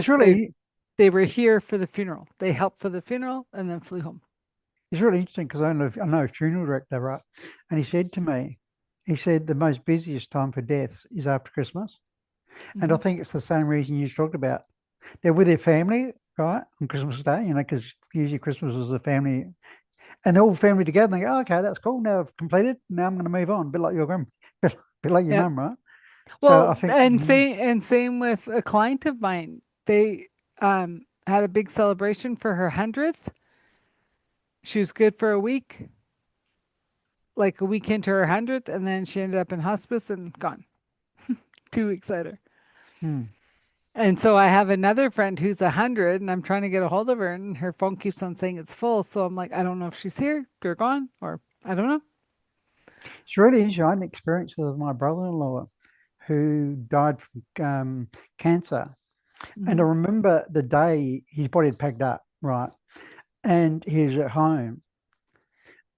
Speaker 1: they were here for the funeral. They helped for the funeral and then flew home.
Speaker 2: it's really interesting because I know a funeral director, right? And he said to me, he said the most busiest time for deaths is after Christmas. And I
Speaker 1: Hmm.
Speaker 2: think it's the same reason you talked about. They're with their family, right, on Christmas Day, you know, because usually Christmas is a family, and they're all family together. And they go, oh, okay, that's cool. Now I've completed. Now I'm going to move on. A bit like your grand, bit like your
Speaker 1: Yep.
Speaker 2: mum, right? So I
Speaker 1: Well,
Speaker 2: think,
Speaker 1: and same with a client of mine. They had a big celebration for her 100th. She was good for a week, like a week into her 100th, and then she ended up in hospice and gone 2 weeks later.
Speaker 2: hmm.
Speaker 1: And so I have another friend who's 100, and I'm trying to get a hold of her, and her phone keeps on saying it's full. So I'm like, I don't know if she's here, they're gone, or I don't know.
Speaker 2: It's really interesting. I had an experience with my brother-in-law who died from cancer. And I
Speaker 1: Hmm.
Speaker 2: remember the day his body had packed up, right? And he was at home.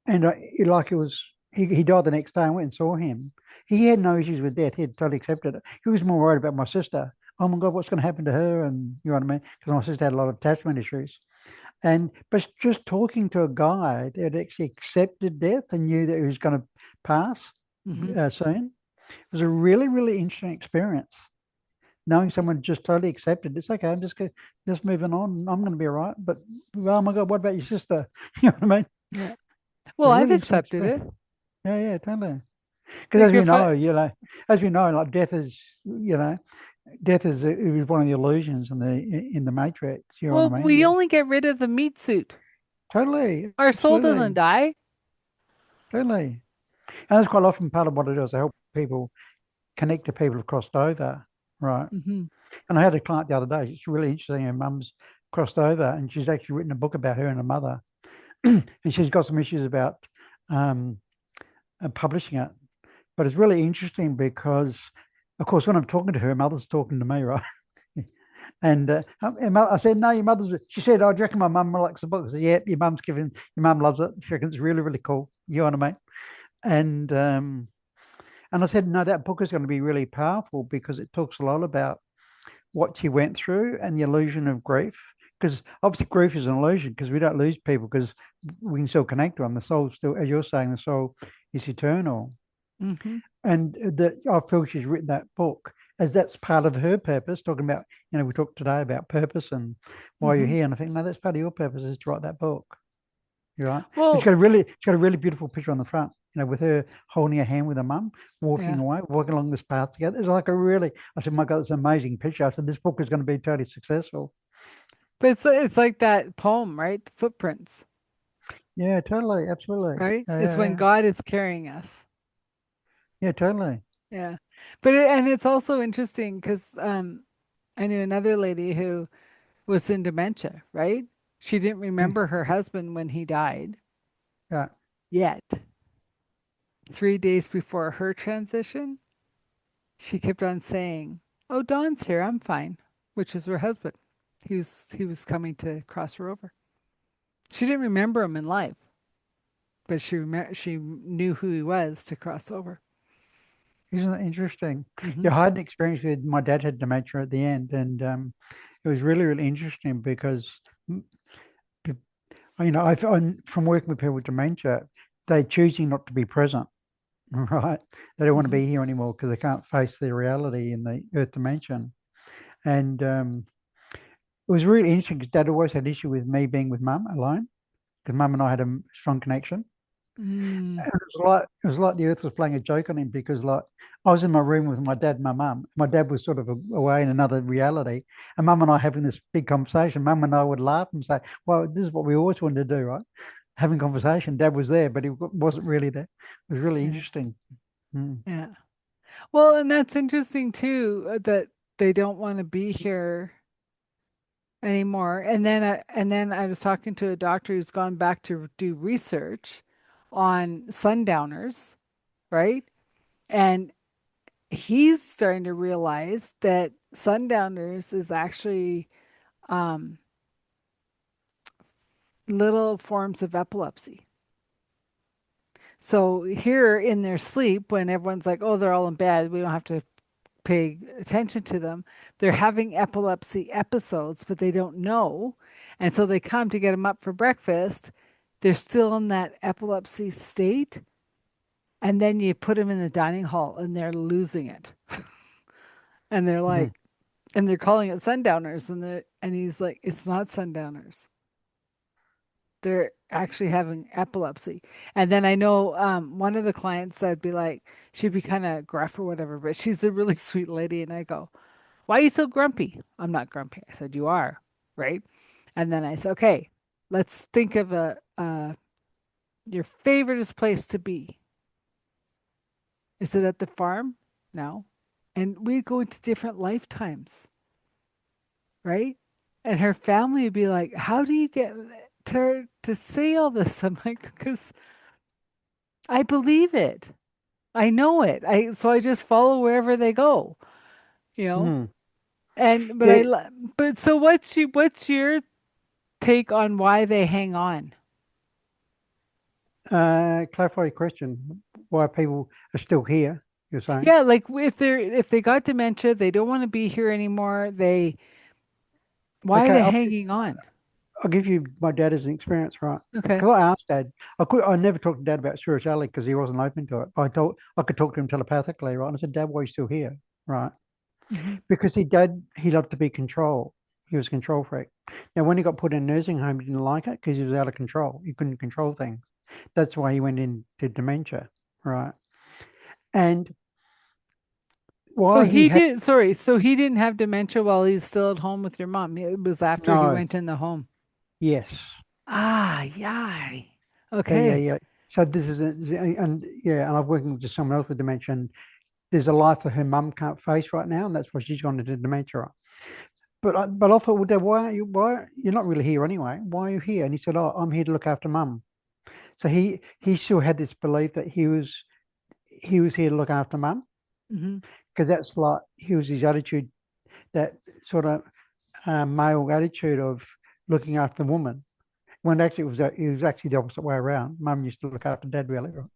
Speaker 2: And like it was, he died the next day. I went and saw him. He had no issues with death. He had totally accepted it. He was more worried about my sister. Oh my God, what's going to happen to her? And you know what I mean? Because my sister had a lot of attachment issues. And but just talking to a guy that actually accepted death and knew that he was going to pass
Speaker 1: Hmm.
Speaker 2: soon was a really, really interesting experience. Knowing someone just totally accepted, it's okay. Just moving on. I'm going to be all right. But oh my God, what about your sister? You know what I mean?
Speaker 1: Yeah.
Speaker 2: It
Speaker 1: Well,
Speaker 2: was a
Speaker 1: I've
Speaker 2: really interesting
Speaker 1: accepted
Speaker 2: experience.
Speaker 1: it.
Speaker 2: Yeah, yeah, totally. Because
Speaker 1: Like if I,
Speaker 2: as we know, like death is, death is it was one of the illusions in the Matrix. You know
Speaker 1: well,
Speaker 2: what I
Speaker 1: we
Speaker 2: mean?
Speaker 1: only get rid of the meat suit.
Speaker 2: Totally,
Speaker 1: Our soul doesn't
Speaker 2: absolutely,
Speaker 1: die.
Speaker 2: totally. And that's quite often part of what it does. I help people connect to people who've crossed over, right?
Speaker 1: Hmm.
Speaker 2: And I had a client the other day. It's really interesting. Her mum's crossed over, and she's actually written a book about her and her mother, and she's got some issues about um, publishing it. But it's really interesting because, of course, when I'm talking to her, mother's talking to me, right? And I said, no, your mother's. She said, oh, do you reckon my mum likes the book? I said, yeah, your mum loves it. She reckons it's really, really cool. You know what I mean? And and I said, no, that book is going to be really powerful because it talks a lot about what she went through and the illusion of grief. Because obviously grief is an illusion because we don't lose people because we can still connect to them. The soul still, as you're saying, the soul is eternal.
Speaker 1: Mm-hmm.
Speaker 2: And that I feel she's written that book as that's part of her purpose. Talking about, we talked today about purpose and why you're
Speaker 1: Mm-hmm.
Speaker 2: here. And I think, no, that's part of your purpose is to write that book. You're right. And
Speaker 1: Well,
Speaker 2: she's got a really beautiful picture on the front, with her holding her hand with her mum, walking
Speaker 1: yeah.
Speaker 2: away, walking along this path together. It's like I said, my God, it's an amazing picture. I said, this book is going to be totally successful.
Speaker 1: But it's like that poem, right? The footprints,
Speaker 2: Yeah, totally. Absolutely.
Speaker 1: right?
Speaker 2: Yeah,
Speaker 1: It's
Speaker 2: yeah,
Speaker 1: when
Speaker 2: yeah.
Speaker 1: God is carrying us.
Speaker 2: Yeah, totally.
Speaker 1: Yeah. But and it's also interesting because I knew another lady who was in dementia, right? She didn't
Speaker 2: Yeah.
Speaker 1: remember her husband when he died
Speaker 2: Yeah.
Speaker 1: yet. 3 days before her transition, she kept on saying, "Oh, Don's here. I'm fine," which is her husband. He was coming to cross her over. She didn't remember him in life, but she knew who he was to cross over.
Speaker 2: Isn't that interesting?
Speaker 1: Hmm.
Speaker 2: Yeah, I had an experience with my dad had dementia at the end, and it was really, really interesting because mm, p- from working with people with dementia, they're choosing not to be present, right? They don't want to
Speaker 1: Hmm.
Speaker 2: be here anymore because they can't face their reality in the earth dimension. And it was really interesting because dad always had issue with me being with mum alone because mum and I had a strong connection.
Speaker 1: Mm.
Speaker 2: And it was like the earth was playing a joke on him because like I was in my room with my dad and my mum. My dad was sort of away in another reality, and mum and I having this big conversation. Mum and I would laugh and say, "Well, this is what we always wanted to do, right?" Having conversation. Dad was there, but he wasn't really there. It was really
Speaker 1: Yeah.
Speaker 2: interesting. Mm.
Speaker 1: Yeah. Well, and that's interesting too, that they don't want to be here anymore. And then I was talking to a doctor who's gone back to do research on sundowners, right? And he's starting to realize that sundowners is actually um, little forms of epilepsy. So here in their sleep, when everyone's like, "Oh, they're all in bed, we don't have to pay attention to them," they're having epilepsy episodes, but they don't know. And so they come to get them up for breakfast. They're still in that epilepsy state. And then you put them in the dining hall and they're losing it. And they're
Speaker 2: Mhm.
Speaker 1: like, and they're calling it sundowners. And he's like, it's not sundowners. They're actually having epilepsy. And then I know one of the clients that'd be like, she'd be kind of gruff or whatever, but she's a really sweet lady. And I go, "Why are you so grumpy?" "I'm not grumpy." I said, "You are," right? And then I said, "Okay, let's think of your favoriteest place to be. Is it at the farm?" "No." And we go into different lifetimes, right? And her family would be like, "How do you get to say all this?" I'm like, "Because I believe it. I know it. I just follow wherever they go, you know."
Speaker 2: Mhm.
Speaker 1: And
Speaker 2: Yeah.
Speaker 1: but so what's your take on why they hang on?
Speaker 2: Clarify your question. Why people are still here? You're saying?
Speaker 1: Yeah, like if they got dementia, they don't want to be here anymore. Why are
Speaker 2: Okay.
Speaker 1: they hanging on?
Speaker 2: I'll give you my dad as an experience, right?
Speaker 1: Okay.
Speaker 2: Because I asked dad, I never talked to dad about spirituality because he wasn't open to it. I could talk to him telepathically, right? And I said, Dad, why are you still here? Right?
Speaker 1: Hmm.
Speaker 2: Because he loved to be control. He was a control freak. Now, when he got put in a nursing home, he didn't like it because he was out of control. He couldn't control things. That's why he went into dementia, right? And
Speaker 1: So
Speaker 2: while he
Speaker 1: he
Speaker 2: had
Speaker 1: did, sorry, so he didn't have dementia while he's still at home with your mom. It was after he
Speaker 2: no,
Speaker 1: went in the home.
Speaker 2: yes,
Speaker 1: Ah, yeah.
Speaker 2: yeah, yeah,
Speaker 1: Okay.
Speaker 2: yeah. So this is and yeah, and I'm working with someone else with dementia. And there's a life that her mum can't face right now, and that's why she's gone into dementia. But I thought, well, Dad, why you're not really here anyway? Why are you here? And he said, oh, I'm here to look after Mum. So he still had this belief that he was here to look after Mum
Speaker 1: Hmm.
Speaker 2: because that's like he was his attitude that sort of. male attitude of looking after the woman. When actually it was actually the opposite way around. Mum used to look after dad really, right?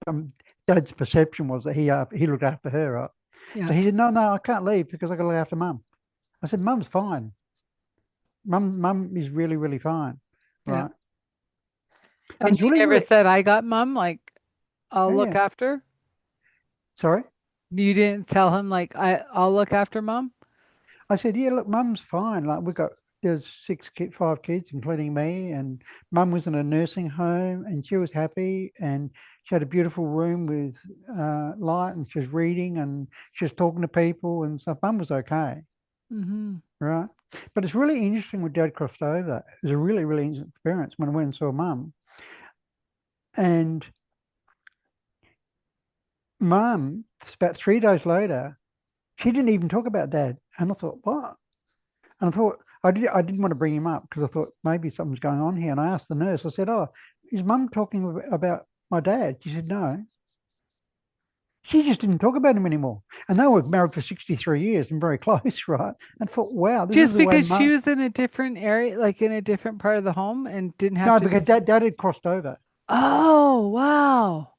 Speaker 2: Um, Dad's perception was that he looked after her, right? So
Speaker 1: Yeah.
Speaker 2: he said, "No, no, I can't leave because I got to look after mum." I said, "Mum's fine. Mum is really, really fine,
Speaker 1: Yeah.
Speaker 2: right?" And
Speaker 1: And
Speaker 2: it's
Speaker 1: you
Speaker 2: really,
Speaker 1: never
Speaker 2: really,
Speaker 1: said, I got mom, like, I'll
Speaker 2: yeah,
Speaker 1: look
Speaker 2: yeah.
Speaker 1: after.
Speaker 2: Sorry.
Speaker 1: You didn't tell him, like, I'll look after mom?
Speaker 2: I said, "Yeah, look, mum's fine. Like there's five kids, including me, and mum was in a nursing home, and she was happy, and she had a beautiful room with light, and she was reading, and she was talking to people and stuff. Mum was okay,
Speaker 1: Mm-hmm.
Speaker 2: right? But it's really interesting when Dad crossed over. It was a really, really interesting experience when I went and saw Mum, and Mum, about 3 days later, she didn't even talk about Dad, and I thought, what? And I thought I didn't want to bring him up because I thought maybe something's going on here. And I asked the nurse. I said, "Oh, is Mum talking about my dad?" She said, "No." She just didn't talk about him anymore. And they were married for 63 years and very close, right? And I thought, wow, this is
Speaker 1: Just
Speaker 2: the way
Speaker 1: because she
Speaker 2: Mum.
Speaker 1: was in a different area, like in a different part of the home and didn't have
Speaker 2: No,
Speaker 1: to
Speaker 2: because
Speaker 1: be.
Speaker 2: Dad had crossed over.
Speaker 1: Oh, wow.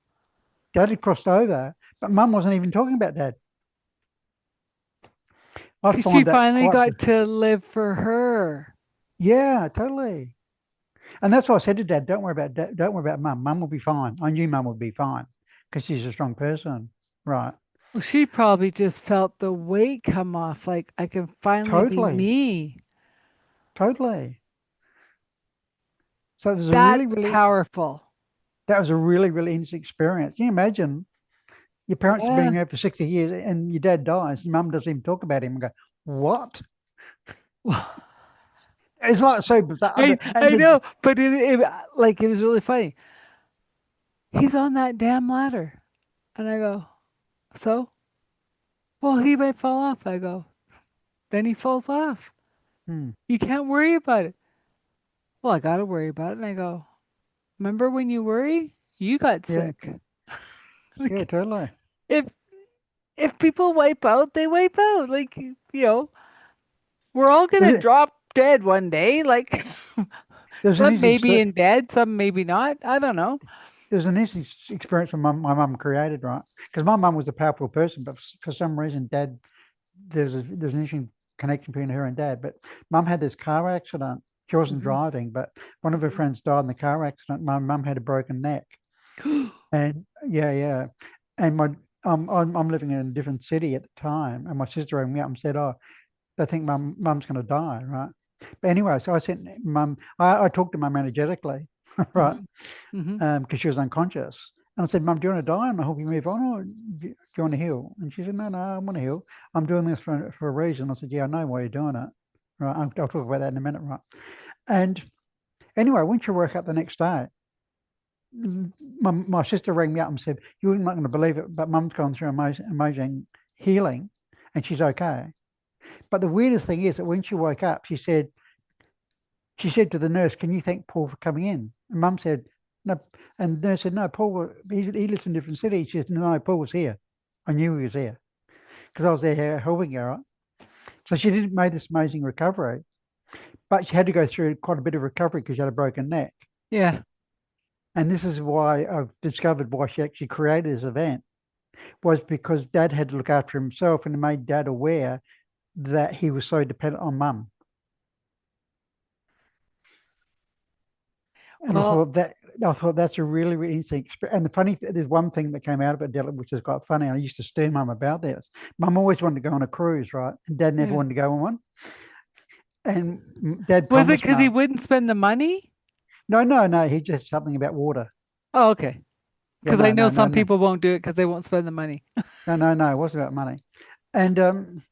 Speaker 2: Dad had crossed over, but Mum wasn't even talking about Dad. I
Speaker 1: Because she
Speaker 2: find that
Speaker 1: finally
Speaker 2: quite,
Speaker 1: got to live for her.
Speaker 2: yeah, totally. And that's why I said to Dad, "Don't worry about Dad, don't worry about Mum. Mum will be fine." I knew Mum would be fine because she's a strong person, right?
Speaker 1: Well, she probably just felt the weight come off, like, I can finally be
Speaker 2: Totally,
Speaker 1: me.
Speaker 2: totally. So it was a really,
Speaker 1: That's
Speaker 2: really,
Speaker 1: powerful.
Speaker 2: that was a really, really interesting experience. Can you imagine your parents have been
Speaker 1: Yeah.
Speaker 2: here for 60 years and your dad dies, your mum doesn't even talk about him and go, what? It's like so bizarre.
Speaker 1: I know, but like, it was really funny. He's on that damn ladder. And I go, so? Well, he might fall off. I go, then he falls off.
Speaker 2: Hmm,
Speaker 1: You can't worry about it. Well, I got to worry about it. And I go, remember when you worry? You got
Speaker 2: yeah,
Speaker 1: sick.
Speaker 2: yeah,
Speaker 1: Like,
Speaker 2: totally.
Speaker 1: if if people wipe out, they wipe out. Like, we're all gonna
Speaker 2: There-
Speaker 1: drop dead one day. Like,
Speaker 2: There's an
Speaker 1: some
Speaker 2: interesting,
Speaker 1: maybe in bed, some maybe not. I don't know.
Speaker 2: there's an interesting experience my mum created, right? Because my mum was a powerful person, but for some reason, dad, there's an interesting connection between her and dad. But mum had this car accident. She wasn't
Speaker 1: Hmm.
Speaker 2: driving, but one of her friends died in the car accident. My mum had a broken neck. And yeah, yeah. And I'm living in a different city at the time, and my sister rang me up and said, "Oh, they think mum's going to die, right?" But anyway, so I sent mum. I talked to mum energetically, right?
Speaker 1: Hmm. Hmm.
Speaker 2: Because she was unconscious, and I said, "Mum, do you want to die? And I hope you move on, or do you want to heal?" And she said, "No, no, I want to heal. I'm doing this for a reason." I said, "Yeah, I know why you're doing it, right? I'll talk about that in a minute, right?" And anyway, when she woke up the next day, my sister rang me up and said, "You're not going to believe it, but Mum's gone through amazing healing, and she's okay." But the weirdest thing is that when she woke up, she said to the nurse, "Can you thank Paul for coming in?" And Mum said, "No," and the nurse said, "No, he lives in a different city." She said, "No, Paul was here. I knew he was here because I was there helping her." Right? So she did made this amazing recovery, but she had to go through quite a bit of recovery because she had a broken neck.
Speaker 1: Yeah.
Speaker 2: And this is why I've discovered why she actually created this event was because Dad had to look after himself and it made Dad aware that he was so dependent on Mum. And
Speaker 1: Well,
Speaker 2: I thought that's a really, really interesting experience. And the funny there's one thing that came out of it, Dylan, which is quite funny. I used to stir Mum about this. Mum always wanted to go on a cruise, right? And Dad never
Speaker 1: yeah.
Speaker 2: wanted to go on one. And Dad
Speaker 1: Was it
Speaker 2: promised
Speaker 1: because he
Speaker 2: Mum,
Speaker 1: wouldn't spend the money?
Speaker 2: no, no, no. He just something about water.
Speaker 1: Oh, okay.
Speaker 2: Yeah,
Speaker 1: Because I
Speaker 2: no,
Speaker 1: know
Speaker 2: no, no,
Speaker 1: some
Speaker 2: no,
Speaker 1: people won't do it because they won't spend the money.
Speaker 2: no, no, no. It wasn't about money. And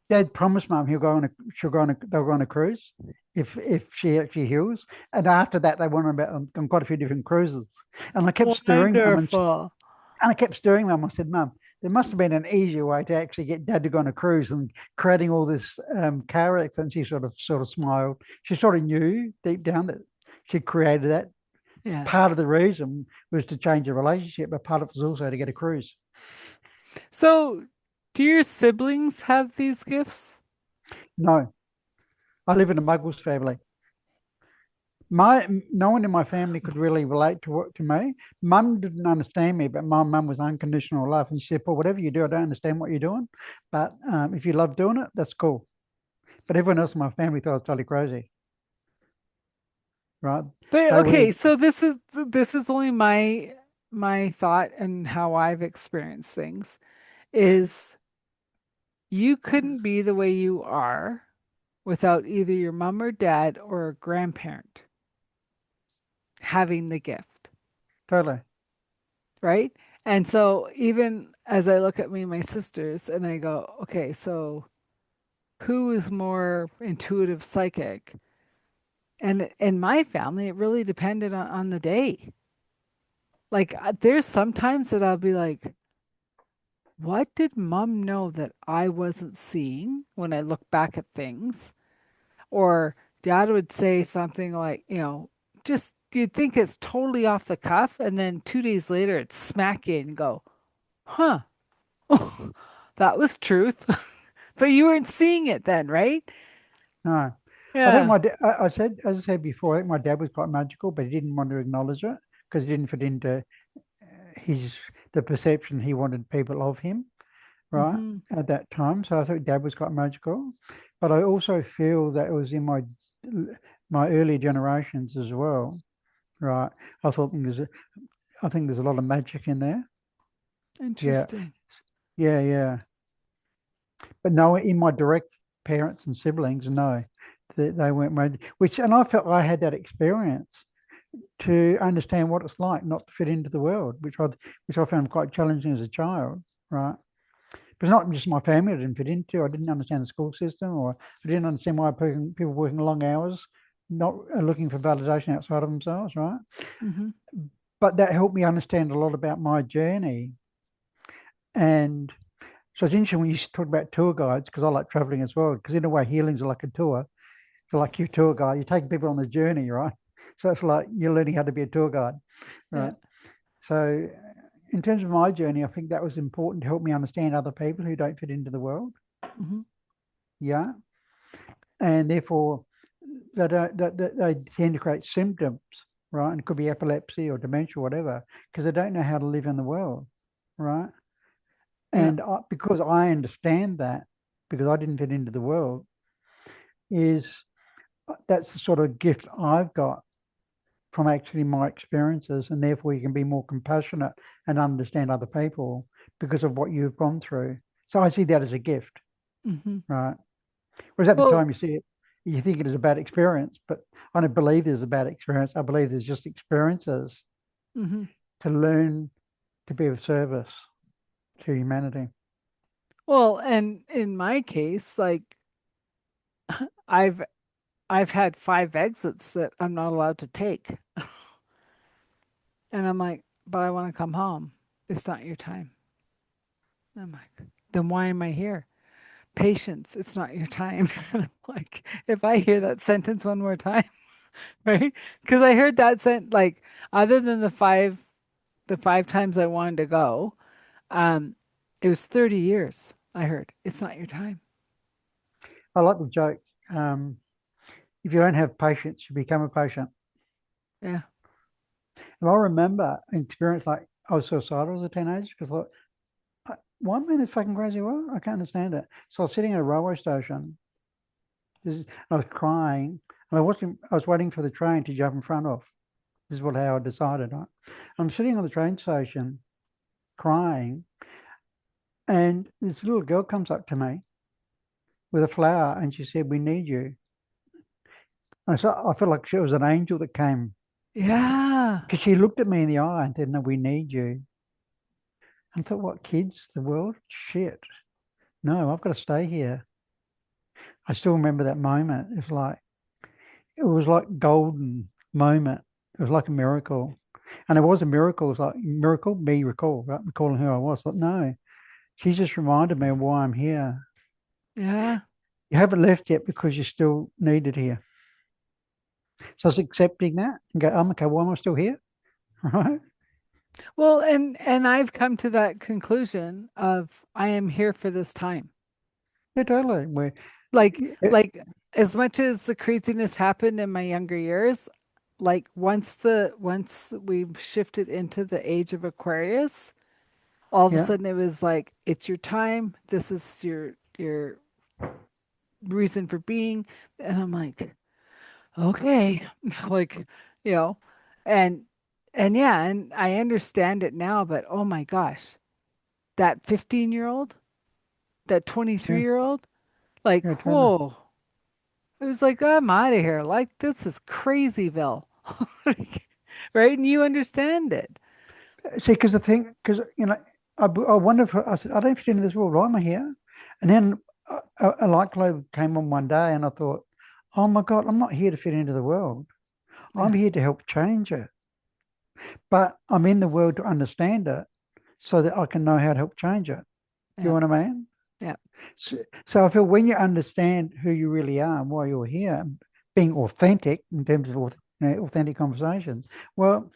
Speaker 2: Dad promised Mum they'll go on a cruise if she actually heals. And after that, they went on quite a few different cruises. And I kept stirring Mum
Speaker 1: Wonderful.
Speaker 2: and I kept stirring Mum. I said, "Mum, there must have been an easier way to actually get Dad to go on a cruise and creating all this car accident." She sort of smiled. She sort of knew deep down that she'd created that.
Speaker 1: Yeah.
Speaker 2: Part of the reason was to change the relationship, but part of it was also to get a cruise.
Speaker 1: So, do your siblings have these gifts?
Speaker 2: No, I live in a Muggles family. No one in my family could really relate to me. Mum didn't understand me, but my mum was unconditional love, and she said, "Paul, whatever you do, I don't understand what you're doing, but if you love doing it, that's cool." But everyone else in my family thought I was totally crazy, right?
Speaker 1: But
Speaker 2: They
Speaker 1: okay,
Speaker 2: would
Speaker 1: so this is only my thought and how I've experienced things is you couldn't be the way you are without either your mom or dad or a grandparent having the gift,
Speaker 2: totally.
Speaker 1: right? And so even as I look at me and my sisters and I go, okay, so who is more intuitive psychic? And in my family, it really depended on the day. Like there's sometimes that I'll be like, what did mom know that I wasn't seeing when I look back at things? Or dad would say something like, just you'd think it's totally off the cuff. And then 2 days later, it's smack you and go, huh, that was truth. But you weren't seeing it then, right?
Speaker 2: No, I think
Speaker 1: Yeah.
Speaker 2: my I said, as I said before, I think my dad was quite magical, but he didn't want to acknowledge it because he didn't fit into his the perception he wanted people of him, right,
Speaker 1: Hmm.
Speaker 2: at that time. So I thought dad was quite magical, but I also feel that it was in my early generations as well, right? I thought I think there's a lot of magic in there. Yeah,
Speaker 1: Interesting.
Speaker 2: yeah. But no, in my direct parents and siblings, no, they weren't magic. Which, and I felt I had that experience to understand what it's like not to fit into the world, which I found quite challenging as a child, right? But it's not just my family I didn't fit into. I didn't understand the school system, or I didn't understand why people working long hours, not looking for validation outside of themselves, right?
Speaker 1: Hmm.
Speaker 2: But that helped me understand a lot about my journey. And so it's interesting when you talk about tour guides, because I like traveling as well, because in a way, healings are like a tour. So like your tour guide, you're taking people on the journey, right? So it's like you're learning how to be a tour guide,
Speaker 1: Yeah.
Speaker 2: right? So in terms of my journey, I think that was important to help me understand other people who don't fit into the world.
Speaker 1: Hmm.
Speaker 2: Yeah. And therefore they tend to create symptoms, right? And it could be epilepsy or dementia or whatever, because they don't know how to live in the world, right?
Speaker 1: Yeah.
Speaker 2: And because I understand that, because I didn't fit into the world, is that's the sort of gift I've got from actually my experiences, and therefore you can be more compassionate and understand other people because of what you've gone through. So I see that as a gift,
Speaker 1: Hmm.
Speaker 2: right? Whereas at the
Speaker 1: Well,
Speaker 2: time you see it, you think it is a bad experience, but I don't believe there's a bad experience. I believe there's just experiences
Speaker 1: hmm.
Speaker 2: to learn to be of service to humanity.
Speaker 1: Well, and in my case, like I've I've had 5 exits that I'm not allowed to take. And I'm like, but I want to come home. It's not your time. I'm like, then why am I here? Patience, it's not your time. And I'm like, if I hear that sentence one more time, right? Because I heard that like other than the five times I wanted to go, um, it was 30 years. I heard it's not your time.
Speaker 2: I like the joke. Um, if you don't have patience, you become a patient.
Speaker 1: Yeah.
Speaker 2: And I remember an experience like I was suicidal as a teenager because like, why am I in this fucking crazy world? I can't understand it. So I was sitting at a railway station. I was crying, and I was waiting for the train to jump in front of. This is how I decided. Right? I'm sitting on the train station, crying, and this little girl comes up to me with a flower, and she said, "We need you." And so I felt like she was an angel that came
Speaker 1: Yeah.
Speaker 2: because she looked at me in the eye and said, "No, we need you." And I thought, "What kids? The world? Shit! No, I've got to stay here." I still remember that moment. It was like golden moment. It was like a miracle. And it was a miracle. It was like miracle, me recall, right? Recalling who I was. Like, no, she just reminded me of why I'm here.
Speaker 1: Yeah.
Speaker 2: You haven't left yet because you're still needed here. So I was accepting that and go, okay, why am I still here? Right?
Speaker 1: Well, and I've come to that conclusion of I am here for this time.
Speaker 2: Yeah, totally.
Speaker 1: Like,
Speaker 2: Yeah,
Speaker 1: like as much as the craziness happened in my younger years, like once we shifted into the age of Aquarius, all of a
Speaker 2: yeah,
Speaker 1: sudden it was like, it's your time. This is your reason for being. And I'm like, okay, like, you know, and yeah, and I understand it now, but oh my gosh, that 15-year-old, that
Speaker 2: yeah,
Speaker 1: 23-year-old, like,
Speaker 2: yeah, totally.
Speaker 1: whoa. It was like, I'm out of here. Like, this is crazyville. Right? And you understand it.
Speaker 2: See, because the thing, because I wonder if I said I don't fit into this world. Why am I here? And then a light globe came on one day, and I thought, oh my God, I'm not here to fit into the world. I'm
Speaker 1: Yeah.
Speaker 2: here to help change it. But I'm in the world to understand it, so that I can know how to help change it. Do you
Speaker 1: Yeah.
Speaker 2: know what I mean?
Speaker 1: Yeah.
Speaker 2: So, so I feel when you understand who you really are and why you're here, being authentic in terms of authentic conversations, well,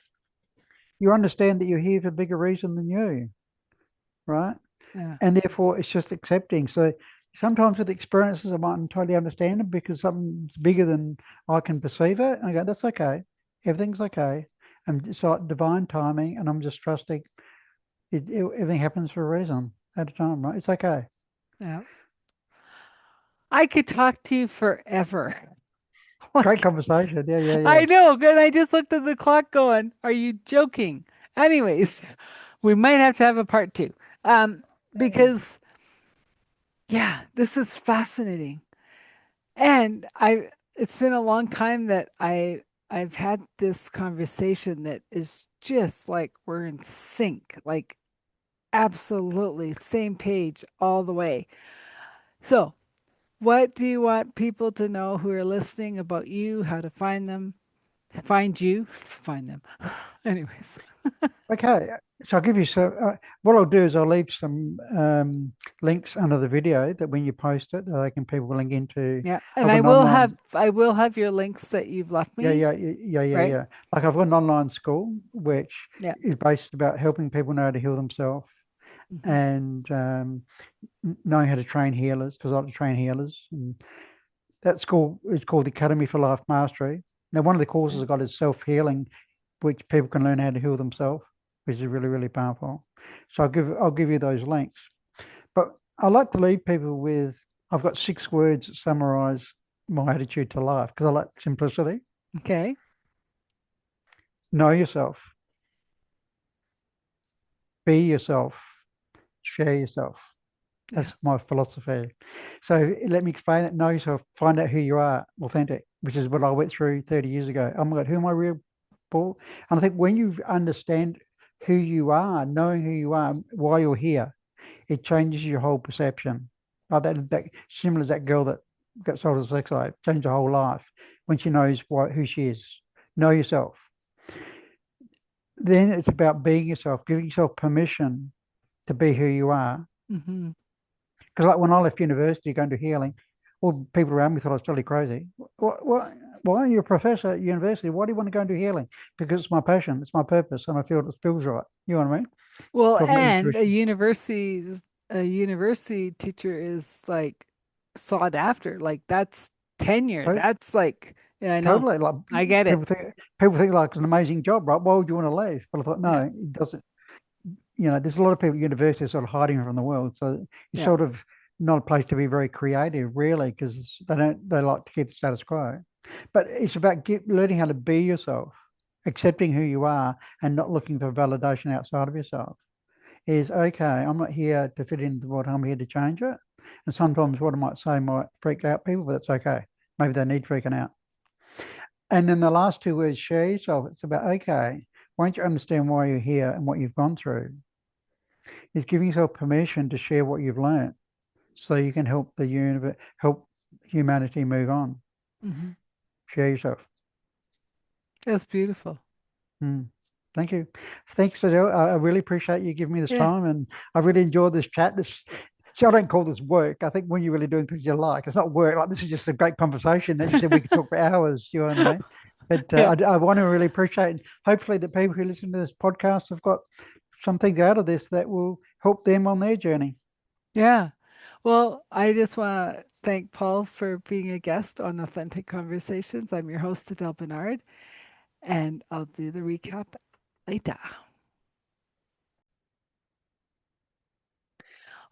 Speaker 2: you understand that you're here for a bigger reason than you, right?
Speaker 1: Yeah.
Speaker 2: And therefore it's just accepting. So sometimes with experiences, I mightn't totally understand them because something's bigger than I can perceive it. And I go, that's okay. Everything's okay. And it's like divine timing, and I'm just trusting everything happens for a reason at a time, right? It's okay.
Speaker 1: Yeah. I could talk to you forever.
Speaker 2: Great
Speaker 1: Like,
Speaker 2: conversation. Yeah, yeah, yeah.
Speaker 1: I know. And I just looked at the clock going, are you joking? Anyways, we might have a part two. Um, because yeah, this is fascinating. And it's been a long time that I've had this conversation that is just like we're in sync, like absolutely same page all the way. So, what do you want people to know who are listening about you, how to find them, find you, find them? Anyways,
Speaker 2: Okay, so I'll give you what I'll do is I'll leave some links under the video that when you post it, that they can people will link into.
Speaker 1: yeah, and
Speaker 2: I've got an online,
Speaker 1: I will have your links that you've left
Speaker 2: yeah,
Speaker 1: me, right?
Speaker 2: yeah. Like I've got an online school which
Speaker 1: Yeah.
Speaker 2: is based about helping people know how to heal themselves
Speaker 1: Hmm.
Speaker 2: and knowing how to train healers because I like to train healers. And that school is called the Academy for Life Mastery. Now, one of the courses
Speaker 1: Okay.
Speaker 2: I've got is self healing, which people can learn how to heal themselves, which is really, really powerful. So I'll give you those links. But I like to leave people with I've got 6 words that summarize my attitude to life because I like simplicity.
Speaker 1: Okay.
Speaker 2: Know yourself, be yourself, share yourself.
Speaker 1: Yeah.
Speaker 2: That's my philosophy. So let me explain it. Know yourself, find out who you are, authentic, which is what I went through 30 years ago. Oh my God, who am I real for? And I think when you understand who you are, knowing who you are, why you're here, it changes your whole perception. Like that similar as that girl that got sold as a sex slave, changed her whole life when she knows who she is. Know yourself. Then it's about being yourself, giving yourself permission to be who you are.
Speaker 1: Hmm.
Speaker 2: Because like when I left university going to healing, all people around me thought I was totally crazy. Why are you a professor at university? Why do you want to go into healing? Because it's my passion, it's my purpose, and I feel it feels right. You know what I mean?
Speaker 1: Well,
Speaker 2: From my
Speaker 1: and
Speaker 2: intuition.
Speaker 1: a university teacher is like sought after. Like that's tenure.
Speaker 2: To-
Speaker 1: That's like, yeah, I know.
Speaker 2: Totally. Like
Speaker 1: I get it.
Speaker 2: people think like it's an amazing job, right? Why would you want to leave? But I thought,
Speaker 1: Yeah.
Speaker 2: no, it doesn't. There's a lot of people at university sort of hiding from the world. So it's
Speaker 1: Yeah.
Speaker 2: sort of not a place to be very creative, really, because they like to keep the status quo. But it's about learning how to be yourself, accepting who you are, and not looking for validation outside of yourself. Is okay. I'm not here to fit into the world. I'm here to change it. And sometimes what I might say might freak out people, but that's okay. Maybe they need freaking out. And then the last 2 words, share yourself. It's about okay. Once you understand why you're here and what you've gone through, is giving yourself permission to share what you've learned so you can help the universe, help humanity move on.
Speaker 1: Hmm.
Speaker 2: Share yourself.
Speaker 1: That's beautiful.
Speaker 2: Mm. Thank you. Thanks, Adele. I really appreciate you giving me this
Speaker 1: Yeah.
Speaker 2: time, and I really enjoyed this chat. See, I don't call this work. I think when you're really doing things you like, it's not work. Like this is just a great conversation. As you said, we could talk for hours. You know what I mean? But
Speaker 1: Yeah.
Speaker 2: I want to really appreciate, hopefully, that people who listen to this podcast have got something out of this that will help them on their journey.
Speaker 1: Yeah. Well, I just want to thank Paul for being a guest on Authentic Conversations. I'm your host, Adele Bernard, and I'll do the recap later.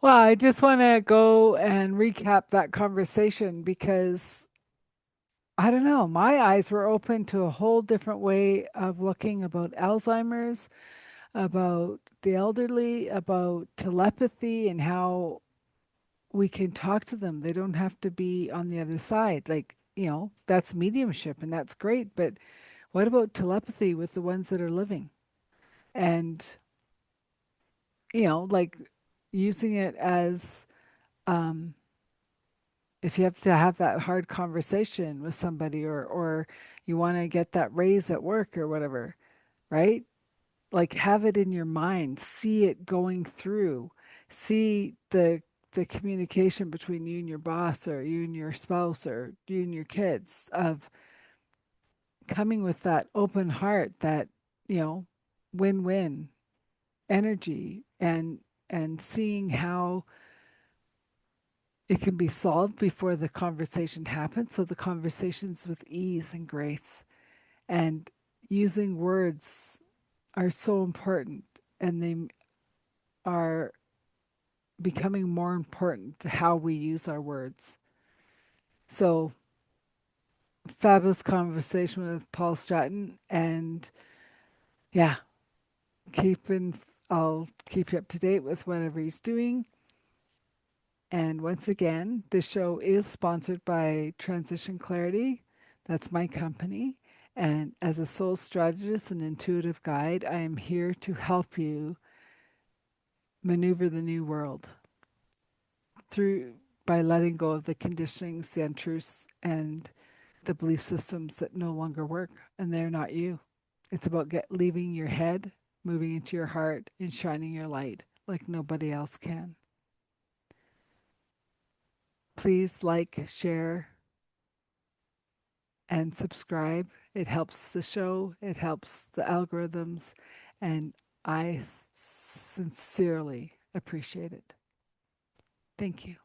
Speaker 1: Well, I just want to go and recap that conversation because I don't know, my eyes were open to a whole different way of looking about Alzheimer's, about the elderly, about telepathy, and how we can talk to them. They don't have to be on the other side. Like, that's mediumship and that's great. But what about telepathy with the ones that are living? And, like using it as, um, if you have to have that hard conversation with somebody, or you want to get that raise at work or whatever, right? Like have it in your mind, see it going through, see the communication between you and your boss or you and your spouse or you and your kids, of coming with that open heart, that, you know, win-win energy, and seeing how it can be solved before the conversation happens. So the conversations with ease and grace, and using words are so important, and they are becoming more important to how we use our words. So, fabulous conversation with Paul Statton, and yeah, keeping I'll keep you up to date with whatever he's doing. And once again, this show is sponsored by Transition Clarity. That's my company. And as a soul strategist and intuitive guide, I am here to help you maneuver the new world through by letting go of the conditionings, the untruths, and the belief systems that no longer work, and they're not you. It's about leaving your head, moving into your heart, and shining your light like nobody else can. Please like, share, and subscribe. It helps the show, it helps the algorithms, and I sincerely appreciate it. Thank you.